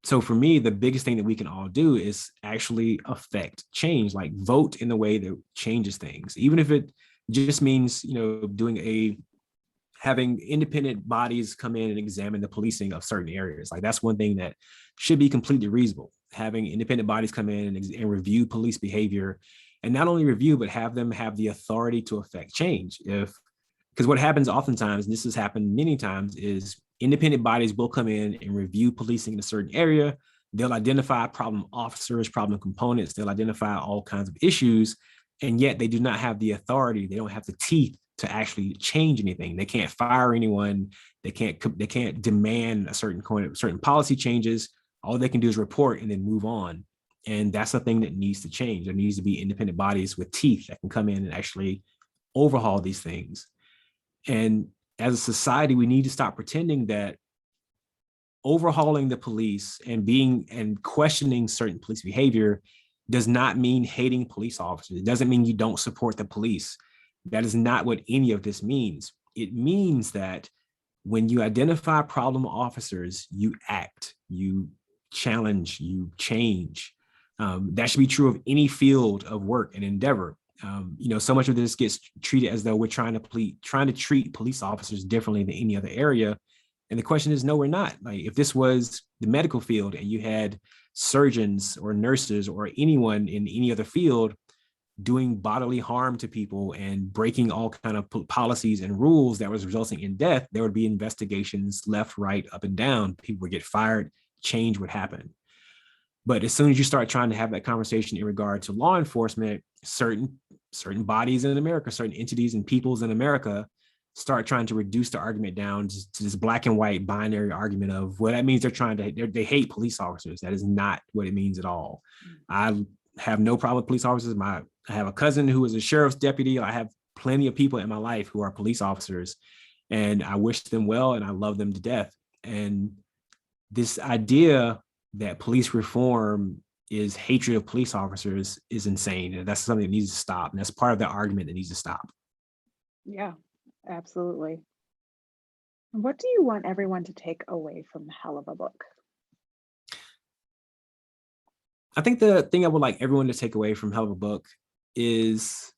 So for me, the biggest thing that we can all do is actually affect change, like vote in the way that changes things, even if it just means, having independent bodies come in and examine the policing of certain areas. Like that's one thing that should be completely reasonable. Having independent bodies come in and review police behavior, and not only review, but have them have the authority to affect change. Because what happens oftentimes, and this has happened many times, is independent bodies will come in and review policing in a certain area. They'll identify problem officers, problem components. They'll identify all kinds of issues, and yet they do not have the authority. They don't have the teeth to actually change anything. They can't fire anyone. They can't demand a certain policy changes. All they can do is report and then move on. And that's the thing that needs to change. There needs to be independent bodies with teeth that can come in and actually overhaul these things. And as a society, we need to stop pretending that overhauling the police and questioning certain police behavior does not mean hating police officers. It doesn't mean you don't support the police. That is not what any of this means. It means that when you identify problem officers, you act, you challenge, you change. That should be true of any field of work and endeavor. So much of this gets treated as though we're trying to treat police officers differently than any other area. And the question is, no, we're not. Like if this was the medical field and you had surgeons or nurses or anyone in any other field doing bodily harm to people and breaking all kind of policies and rules that was resulting in death, there would be investigations left, right, up and down. People would get fired, change would happen. But as soon as you start trying to have that conversation in regard to law enforcement, certain bodies in America, certain entities and peoples in America start trying to reduce the argument down to this black and white binary argument of, well, that means they hate police officers. That is not what it means at all. I have no problem with police officers. I have a cousin who is a sheriff's deputy. I have plenty of people in my life who are police officers, and I wish them well and I love them to death. And this idea that police reform is hatred of police officers is insane. And that's something that needs to stop. And that's part of the argument that needs to stop. Yeah, absolutely. What do you want everyone to take away from Hell of a Book? I think the thing I would like everyone to take away from Hell of a Book is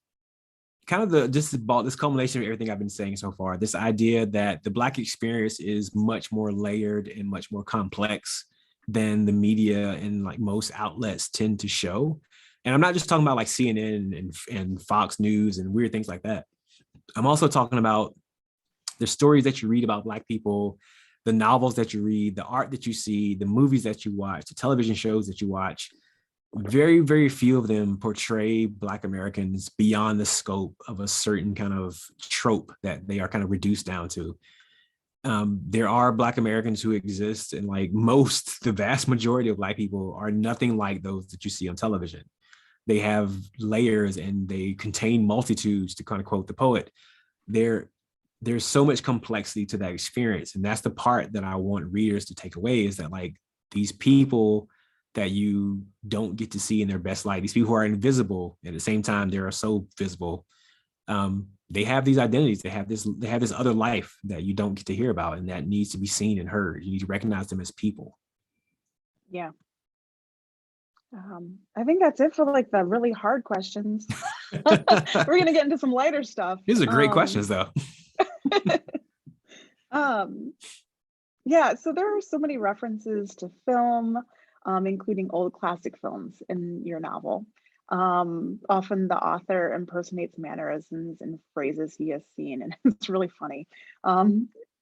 kind of this culmination of everything I've been saying so far. This idea that the Black experience is much more layered and much more complex than the media and like most outlets tend to show. And I'm not just talking about like CNN and Fox News and weird things like that. I'm also talking about the stories that you read about Black people, the novels that you read, the art that you see, the movies that you watch, the television shows that you watch. Very, very few of them portray Black Americans beyond the scope of a certain kind of trope that they are kind of reduced down to. There are Black Americans who exist, and like the vast majority of Black people are nothing like those that you see on television. They have layers and they contain multitudes, to kind of quote the poet. There's so much complexity to that experience. And that's the part that I want readers to take away, is that like these people that you don't get to see in their best light, these people who are invisible, at the same time, they are so visible. They have these identities. They have this other life that you don't get to hear about, and that needs to be seen and heard. You need to recognize them as people. Yeah. I think that's it for like the really hard questions. We're going to get into some lighter stuff. These are great questions though. Yeah, so there are so many references to film, including old classic films in your novel. Often the author impersonates mannerisms and phrases he has seen, and it's really funny.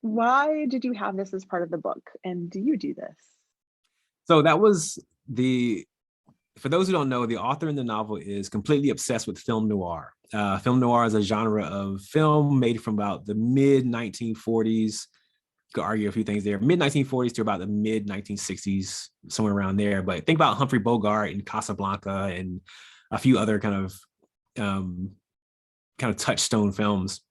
Why did you have this as part of the book, and do you do this? So that was for those who don't know, the author in the novel is completely obsessed with film noir. Film noir is a genre of film made from about the mid 1940s. You could argue a few things there, mid 1940s to about the mid 1960s, somewhere around there. But think about Humphrey Bogart and Casablanca and a few other kind of touchstone films.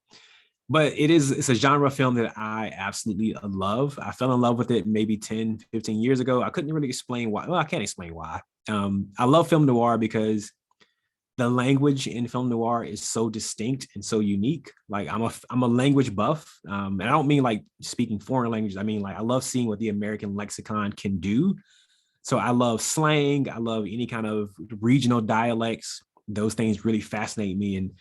But it's a genre film that I absolutely love. I fell in love with it maybe 10, 15 years ago. I couldn't really explain why. Well, I can't explain why. I love film noir because the language in film noir is so distinct and so unique. Like I'm a language buff. And I don't mean like speaking foreign languages. I mean, like I love seeing what the American lexicon can do. So I love slang. I love any kind of regional dialects. Those things really fascinate me. And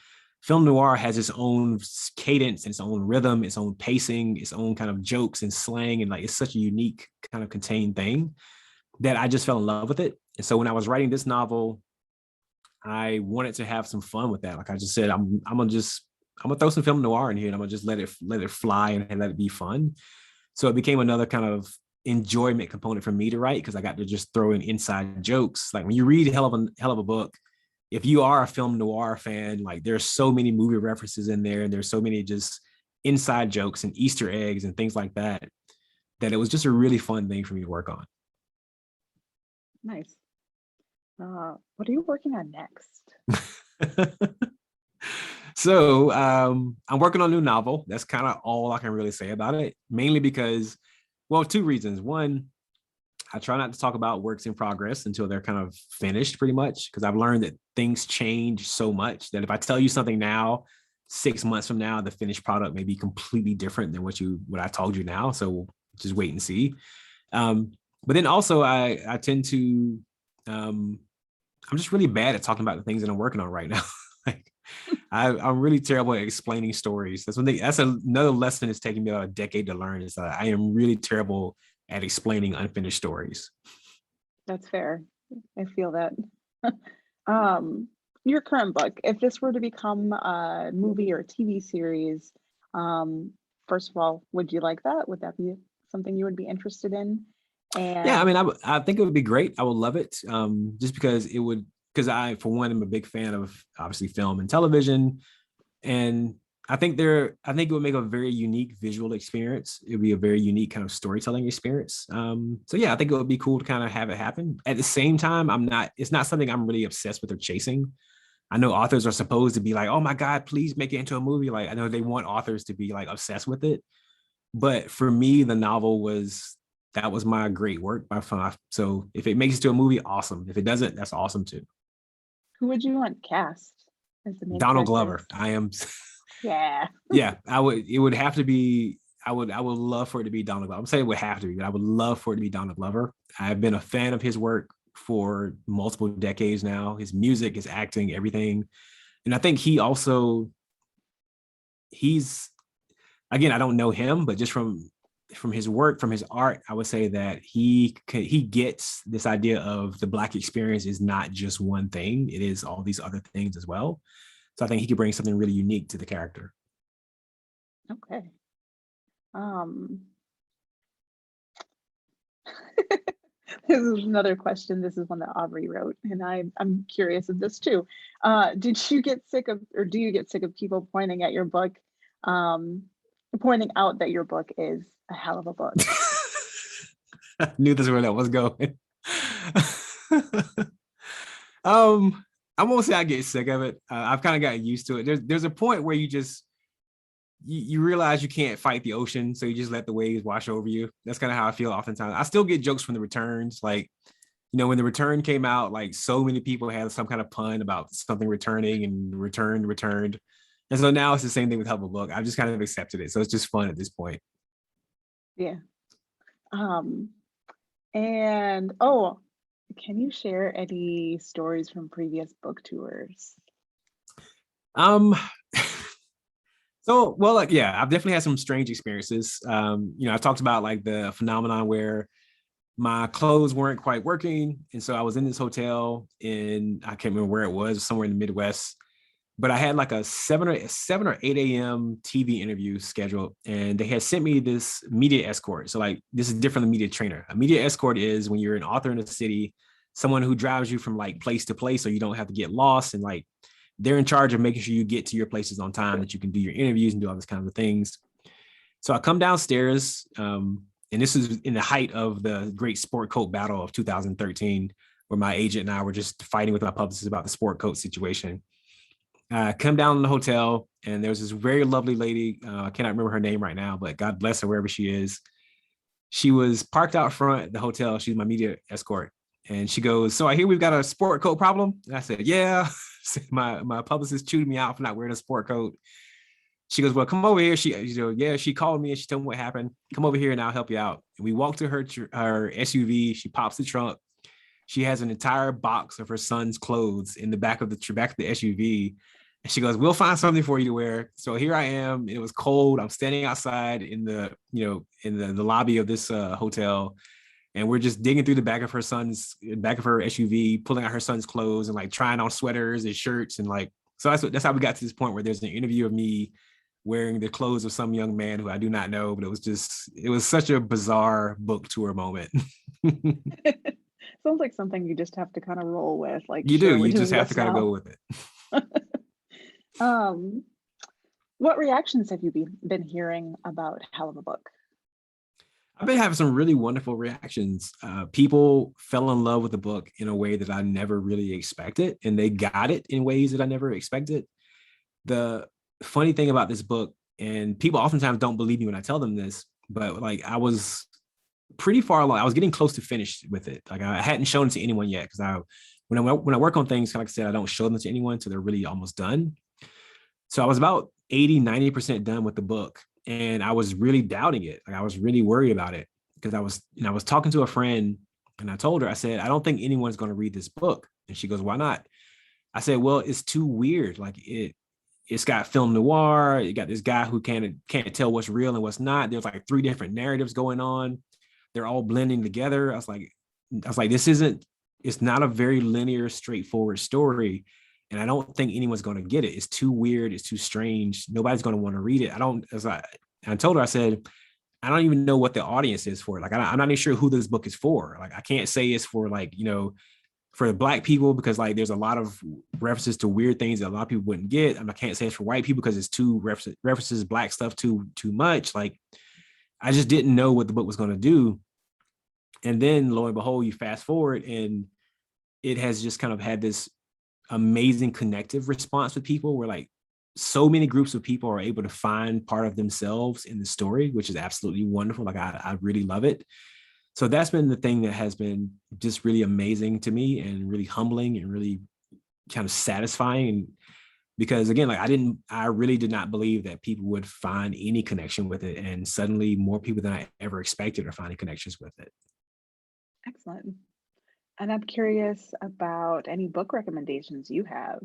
film noir has its own cadence, its own rhythm, its own pacing, its own kind of jokes and slang. And like, it's such a unique kind of contained thing that I just fell in love with it. And so when I was writing this novel, I wanted to have some fun with that. Like I just said, I'm gonna throw some film noir in here and I'm gonna just let it fly and let it be fun. So it became another kind of enjoyment component for me to write, because I got to just throw in inside jokes. Like when you read hell of a book, if you are a film noir fan, like there's so many movie references in there, and there's so many just inside jokes and Easter eggs and things like that, that it was just a really fun thing for me to work on. Nice. What are you working on next? So I'm working on a new novel. That's kind of all I can really say about it, mainly because, well, two reasons. One, I try not to talk about works in progress until they're kind of finished, pretty much, because I've learned that things change so much that if I tell you something now, 6 months from now, the finished product may be completely different than what I told you now. So just wait and see. But then also I tend to, I'm just really bad at talking about the things that I'm working on right now. Like I'm really terrible at explaining stories. That's another lesson it's taking me about a decade to learn, is that I am really terrible at explaining unfinished stories. That's fair. I feel that. Your current book, if this were to become a movie or a TV series, first of all, would you like that? Would that be something you would be interested in? And Yeah, I mean, I think it would be great. I would love it, just because I, for one, am a big fan of obviously film and television, and I think it would make a very unique visual experience. It would be a very unique kind of storytelling experience. So yeah, I think it would be cool to kind of have it happen. At the same time, it's not something I'm really obsessed with or chasing. I know authors are supposed to be like, oh my God, please make it into a movie. Like I know they want authors to be like obsessed with it. But for me, the novel that was my great work by far. So if it makes it to a movie, awesome. If it doesn't, that's awesome too. who would you want cast as the main Donald characters? Glover. I am. Yeah. Yeah, it would have to be. I would love for it to be Donald Glover. I'm saying it would have to be, but I would love for it to be Donald Glover. I've been a fan of his work for multiple decades now. His music, his acting, everything. And I think he's, again, I don't know him, but just from his work, from his art, I would say that he gets this idea of the Black experience is not just one thing. It is all these other things as well. So I think he could bring something really unique to the character. Okay. Um, this is another question. This is one that Aubrey wrote, and I'm curious of this too. Did you get sick of, or do you get sick of people pointing at your book, pointing out that your book is a hell of a book? I knew this is where that was going. I won't say I get sick of it. I've kind of gotten used to it. There's a point where you realize you can't fight the ocean, so you just let the waves wash over you. That's kind of how I feel oftentimes. I still get jokes from the returns. Like, when the return came out, like so many people had some kind of pun about something returning and returned. And so now it's the same thing with Help a Book. I've just kind of accepted it. So it's just fun at this point. Yeah. And can you share any stories from previous book tours? So, well, like, yeah, I've definitely had some strange experiences. I talked about like the phenomenon where my clothes weren't quite working. And so I was in this hotel in, I can't remember where it was, somewhere in the Midwest, but I had like a 7 or 8 a.m. TV interview scheduled, and they had sent me this media escort. So like, this is different than media trainer. A media escort is when you're an author in a city, someone who drives you from like place to place, so you don't have to get lost, and like they're in charge of making sure you get to your places on time, that you can do your interviews and do all these kinds of things. So I come downstairs, and this is in the height of the great sport coat battle of 2013, where my agent and I were just fighting with my publicist about the sport coat situation. Come down in the hotel, and there was this very lovely lady. I cannot remember her name right now, but God bless her wherever she is. She was parked out front at the hotel. She's my media escort. And she goes, "So I hear we've got a sport coat problem." And I said, "Yeah." my publicist chewed me out for not wearing a sport coat. She goes, "Well, come over here." She called me and she told me what happened. "Come over here and I'll help you out." And we walked to her SUV. She pops the trunk. She has an entire box of her son's clothes in the back of the SUV. And she goes, "We'll find something for you to wear." So here I am. It was cold. I'm standing outside in the lobby of this hotel. And we're just digging through the back of her SUV, pulling out her son's clothes and like trying on sweaters and shirts. And like, so that's how we got to this point where there's an interview of me wearing the clothes of some young man who I do not know, but it was such a bizarre book tour moment. Sounds like something you just have to kind of roll with. Like, you sure, do, you just have to kind of go with it. What reactions have you been hearing about Hell of a Book? I've been having some really wonderful reactions. People fell in love with the book in a way that I never really expected, and they got it in ways that I never expected. The funny thing about this book, and people oftentimes don't believe me when I tell them this, but like I was pretty far along. I was getting close to finished with it. Like I hadn't shown it to anyone yet, because when I work on things, like I said, I don't show them to anyone until they're really almost done. So I was about 80-90% done with the book. And I was really doubting it. Like I was really worried about it, because I was talking to a friend, and I told her, I said, "I don't think anyone's going to read this book." And she goes, "Why not?" I said, "Well, it's too weird. Like it's got film noir. You got this guy who can't tell what's real and what's not. There's like 3 different narratives going on. They're all blending together." I was like, it's not a very linear, straightforward story. And I don't think anyone's going to get it. It's too weird. It's too strange. Nobody's going to want to read it. I told her, I said, "I don't even know what the audience is for it. Like, I'm not even sure who this book is for. Like, I can't say it's for like, for Black people, because like there's a lot of references to weird things that a lot of people wouldn't get. I can't say it's for white people because it's too references Black stuff too much. Like, I just didn't know what the book was going to do. And then lo and behold, you fast forward, and it has just kind of had this amazing connective response with people, where like so many groups of people are able to find part of themselves in the story, which is absolutely wonderful. Like I really love it. So that's been the thing that has been just really amazing to me, and really humbling, and really kind of satisfying. Because again, like I really did not believe that people would find any connection with it. And suddenly more people than I ever expected are finding connections with it. Excellent. And I'm curious about any book recommendations you have.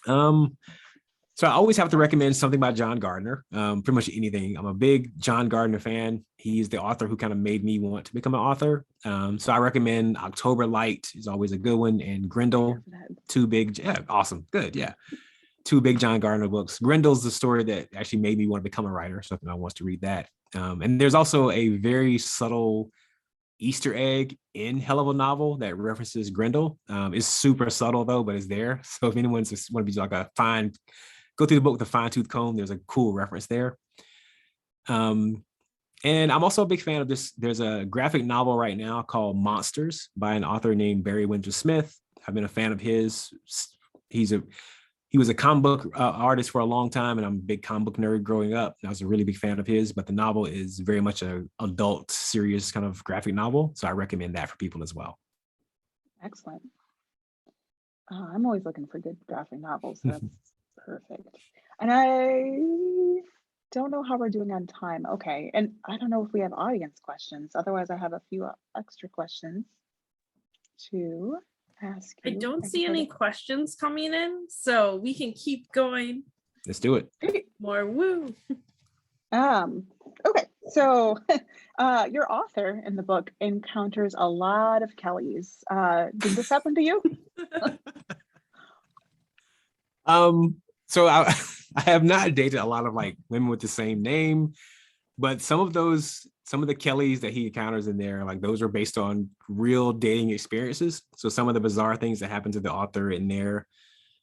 So I always have to recommend something by John Gardner, pretty much anything. I'm a big John Gardner fan. He's the author who kind of made me want to become an author. So I recommend October Light is always a good one, and Grendel, 2 big, awesome, good, yeah. 2 big John Gardner books. Grendel's the story that actually made me want to become a writer, so I want to read that. And there's also a very subtle Easter egg in Hell of a Novel that references Grendel. It's super subtle though, but it's there. So if anyone's just want to be like go through the book with a fine-tooth comb, there's a cool reference there. And I'm also a big fan of this. There's a graphic novel right now called Monsters by an author named Barry Windsor Smith. I've been a fan of his. He was a comic book artist for a long time, and I'm a big comic book nerd growing up. I was a really big fan of his, but the novel is very much an adult, serious kind of graphic novel. So I recommend that for people as well. Excellent. I'm always looking for good graphic novels. So that's perfect. And I don't know how we're doing on time. Okay. And I don't know if we have audience questions. Otherwise, I have a few extra questions to ask you. I don't see any questions coming in, so we can keep going. Let's do it. Great. More woo. Okay. So, your author in the book encounters a lot of Kellys. Did this happen to you? So I, I have not dated a lot of like women with the same name, but some of the Kellys that he encounters in there, like those are based on real dating experiences. So some of the bizarre things that happen to the author in there.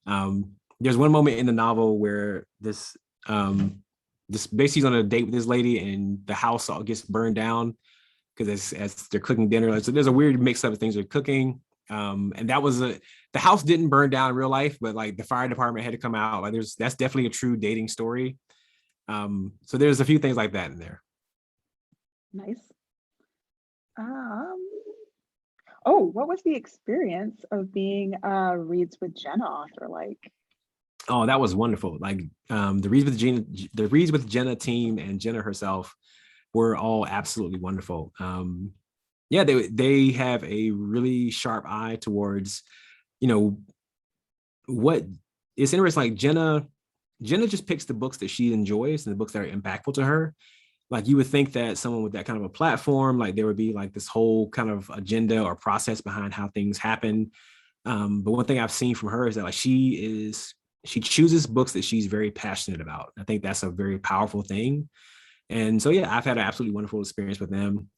There's one moment in the novel where this basically he's on a date with this lady and the house all gets burned down because as they're cooking dinner, so there's a weird mix up of things they're cooking. And that was the house didn't burn down in real life, but like the fire department had to come out. Like that's definitely a true dating story. So there's a few things like that in there. Nice. Oh, what was the experience of being a Reads with Jenna author like? Oh, that was wonderful. Like the Reads with Jenna team and Jenna herself were all absolutely wonderful. Yeah, they have a really sharp eye towards, what it's interesting. Like Jenna just picks the books that she enjoys and the books that are impactful to her. Like you would think that someone with that kind of a platform, like there would be like this whole kind of agenda or process behind how things happen. But one thing I've seen from her is that like she chooses books that she's very passionate about. I think that's a very powerful thing. And so, yeah, I've had an absolutely wonderful experience with them.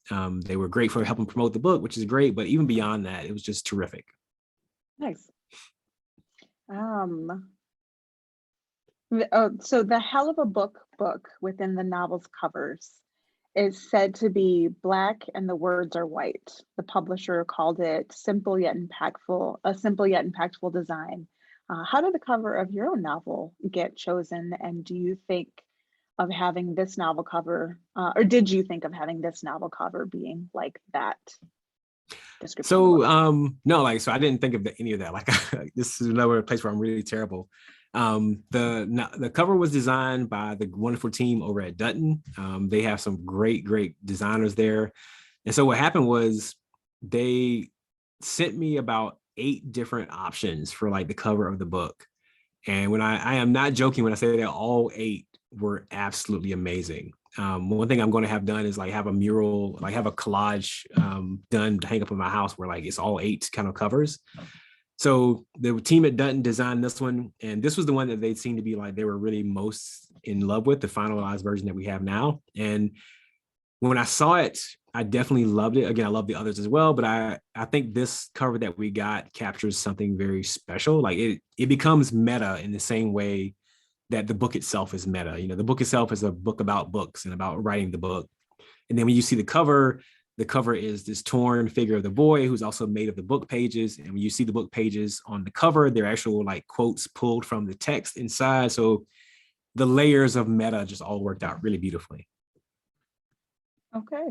They were great for helping promote the book, which is great. But even beyond that, it was just terrific. Nice. So the Hell of a Book within the novel's covers is said to be black and the words are white. The publisher called it a simple yet impactful design. How did the cover of your own novel get chosen? And do you think of having this novel cover, or did you think of having this novel cover being like that description? So no, like so I didn't think of any of that. Like this is another place where I'm really terrible. The cover was designed by the wonderful team over at Dutton. They have some great designers there. And so what happened was they sent me about 8 different options for like the cover of the book. And when I am not joking when I say that all 8 were absolutely amazing. One thing I'm going to have done is like have a mural, like have a collage done to hang up in my house where like it's all 8 kind of covers. So the team at Dutton designed this one, and this was the one that they seemed to be like they were really most in love with, the finalized version that we have now. And when I saw it, I definitely loved it. Again, I love the others as well, but I think this cover that we got captures something very special. Like it becomes meta in the same way that the book itself is meta. The book itself is a book about books and about writing the book. And then when you see the cover is this torn figure of the boy who's also made of the book pages. And when you see the book pages on the cover, they're actual like quotes pulled from the text inside. So the layers of meta just all worked out really beautifully. Okay.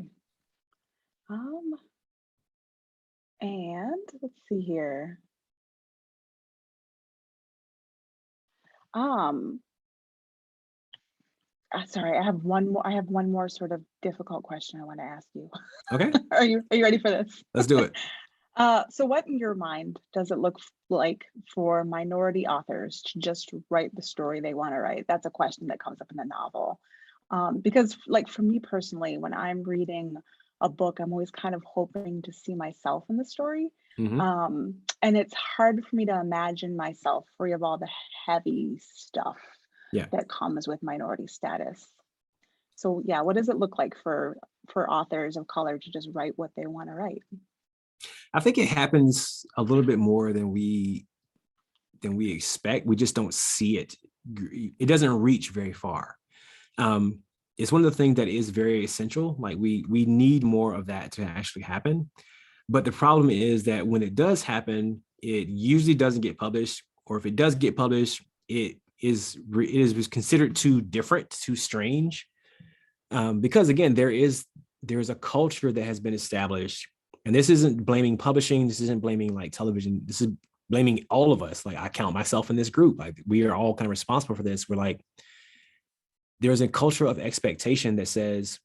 And let's see here. Sorry, I have one more sort of difficult question I want to ask you. Okay. Are you ready for this? Let's do it. So what in your mind does it look like for minority authors to just write the story they want to write? That's a question that comes up in the novel. Because like for me personally, when I'm reading a book, I'm always kind of hoping to see myself in the story. Mm-hmm. And it's hard for me to imagine myself free of all the heavy stuff that comes with minority status. So yeah, what does it look like for authors of color to just write what they want to write? I think it happens a little bit more than we expect. We just don't see it. It doesn't reach very far. It's one of the things that is very essential. Like we need more of that to actually happen. But the problem is that when it does happen, it usually doesn't get published, or if it does get published, it is considered too different, too strange. Because again, there's a culture that has been established, and this isn't blaming publishing, this isn't blaming like television, this is blaming all of us. Like I count myself in this group. Like we are all kind of responsible for this. We're like, there's a culture of expectation that says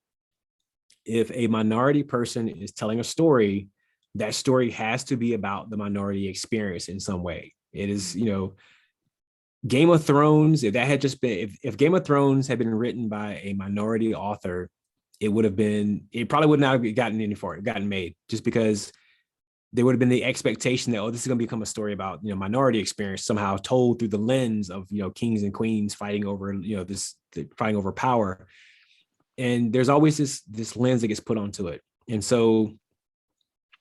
if a minority person is telling a story, that story has to be about the minority experience in some way. It is, Game of Thrones, if that had just been, if Game of Thrones had been written by a minority author, it probably would not have gotten made, just because there would have been the expectation that, oh, this is going to become a story about, minority experience somehow told through the lens of, kings and queens fighting over, fighting over power. And there's always this lens that gets put onto it. And so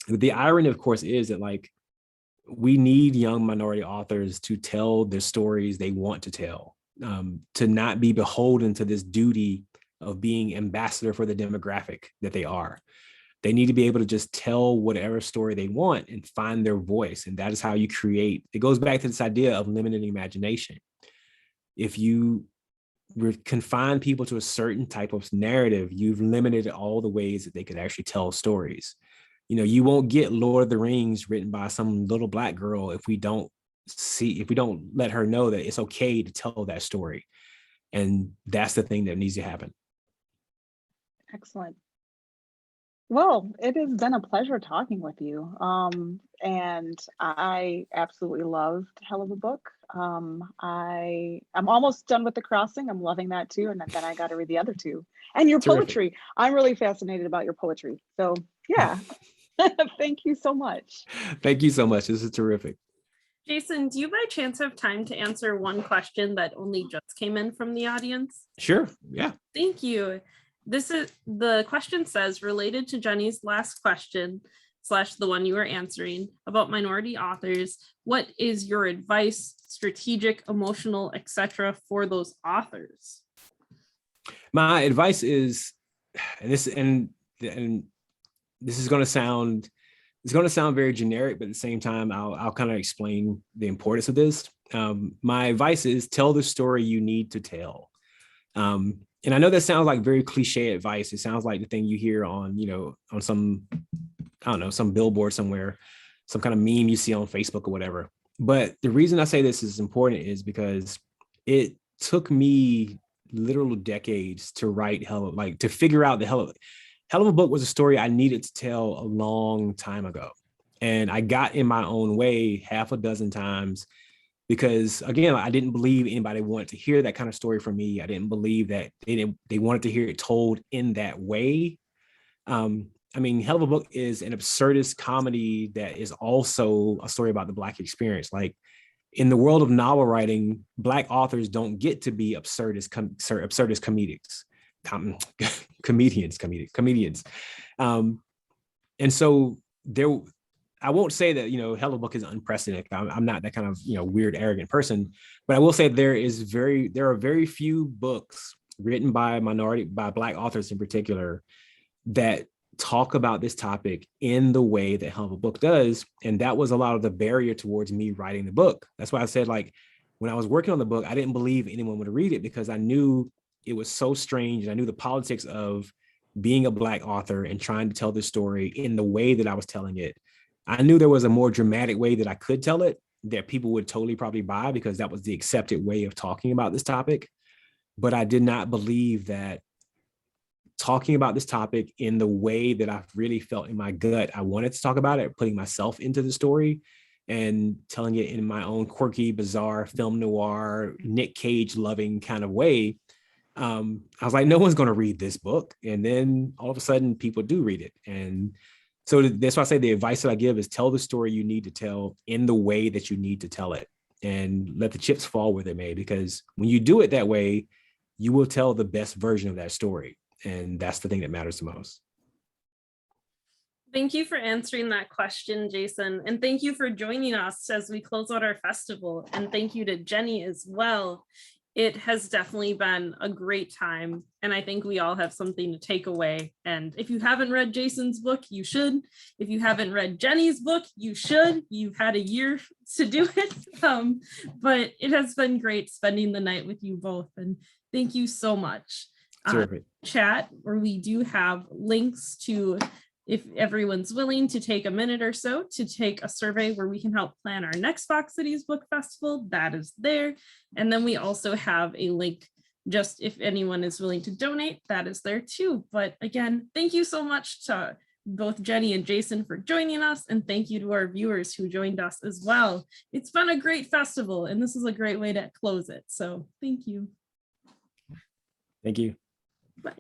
the irony, of course, is that, like, we need young minority authors to tell the stories they want to tell, to not be beholden to this duty of being ambassador for the demographic that they are. They need to be able to just tell whatever story they want and find their voice. And that is how you create. It goes back to this idea of limited imagination. If you confine people to a certain type of narrative, you've limited all the ways that they could actually tell stories. You won't get Lord of the Rings written by some little Black girl if we don't let her know that it's okay to tell that story. And that's the thing that needs to happen. Excellent. Well, it has been a pleasure talking with you. And I absolutely loved Hell of a Book. I'm almost done with The Crossing. I'm loving that too. And then I got to read the other two. And your Terrific. poetry. I'm really fascinated about your poetry. So yeah, thank you so much. Thank you so much. This is terrific. Jason, do you by chance have time to answer one question that only just came in from the audience? Sure. Yeah. Thank you. The question says, related to Jenny's last question / the one you were answering about minority authors, what is your advice, strategic, emotional, etc., for those authors? My advice is, and this is going to sound, very generic, but at the same time, I'll kind of explain the importance of this. My advice is, tell the story you need to tell. And I know that sounds like very cliche advice. It sounds like the thing you hear on, on some, I don't know, some billboard somewhere, some kind of meme you see on Facebook or whatever. But the reason I say this is important is because it took me literal decades to write to figure out the Hell of a Book was a story I needed to tell a long time ago. And I got in my own way half a dozen times, because again, I didn't believe anybody wanted to hear that kind of story from me. I didn't believe that they wanted to hear it told in that way. I mean, Hell of a Book is an absurdist comedy that is also a story about the Black experience. Like, in the world of novel writing, Black authors don't get to be absurdist comedians. And so I won't say that, Hell of a Book is unprecedented. I'm not that kind of, weird, arrogant person, but I will say there are very few books written by Black authors in particular that talk about this topic in the way that Hell of a Book does. And that was a lot of the barrier towards me writing the book. That's why I said, like, when I was working on the book, I didn't believe anyone would read it, because I knew it was so strange. And I knew the politics of being a Black author and trying to tell this story in the way that I was telling it. I knew there was a more dramatic way that I could tell it that people would totally probably buy, because that was the accepted way of talking about this topic. But I did not believe that talking about this topic in the way that I really felt in my gut I wanted to talk about it, putting myself into the story and telling it in my own quirky, bizarre, film noir, Nick Cage loving kind of way. I was like, no one's going to read this book. And then all of a sudden people do read it. And so that's why I say the advice that I give is, tell the story you need to tell in the way that you need to tell it, and let the chips fall where they may, because when you do it that way, you will tell the best version of that story. And that's the thing that matters the most. Thank you for answering that question, Jason. And thank you for joining us as we close out our festival. And thank you to Jenny as well. It has definitely been a great time. And I think we all have something to take away. And if you haven't read Jason's book, you should. If you haven't read Jenny's book, you should. You've had a year to do it. But it has been great spending the night with you both. And thank you so much. Chat, where we do have links to, if everyone's willing to take a minute or so to take a survey where we can help plan our next Fox Cities Book Festival, that is there. And then we also have a link, just if anyone is willing to donate, that is there too. But again, thank you so much to both Jenny and Jason for joining us, and thank you to our viewers who joined us as well. It's been a great festival, and this is a great way to close it. So thank you. Thank you. Bye.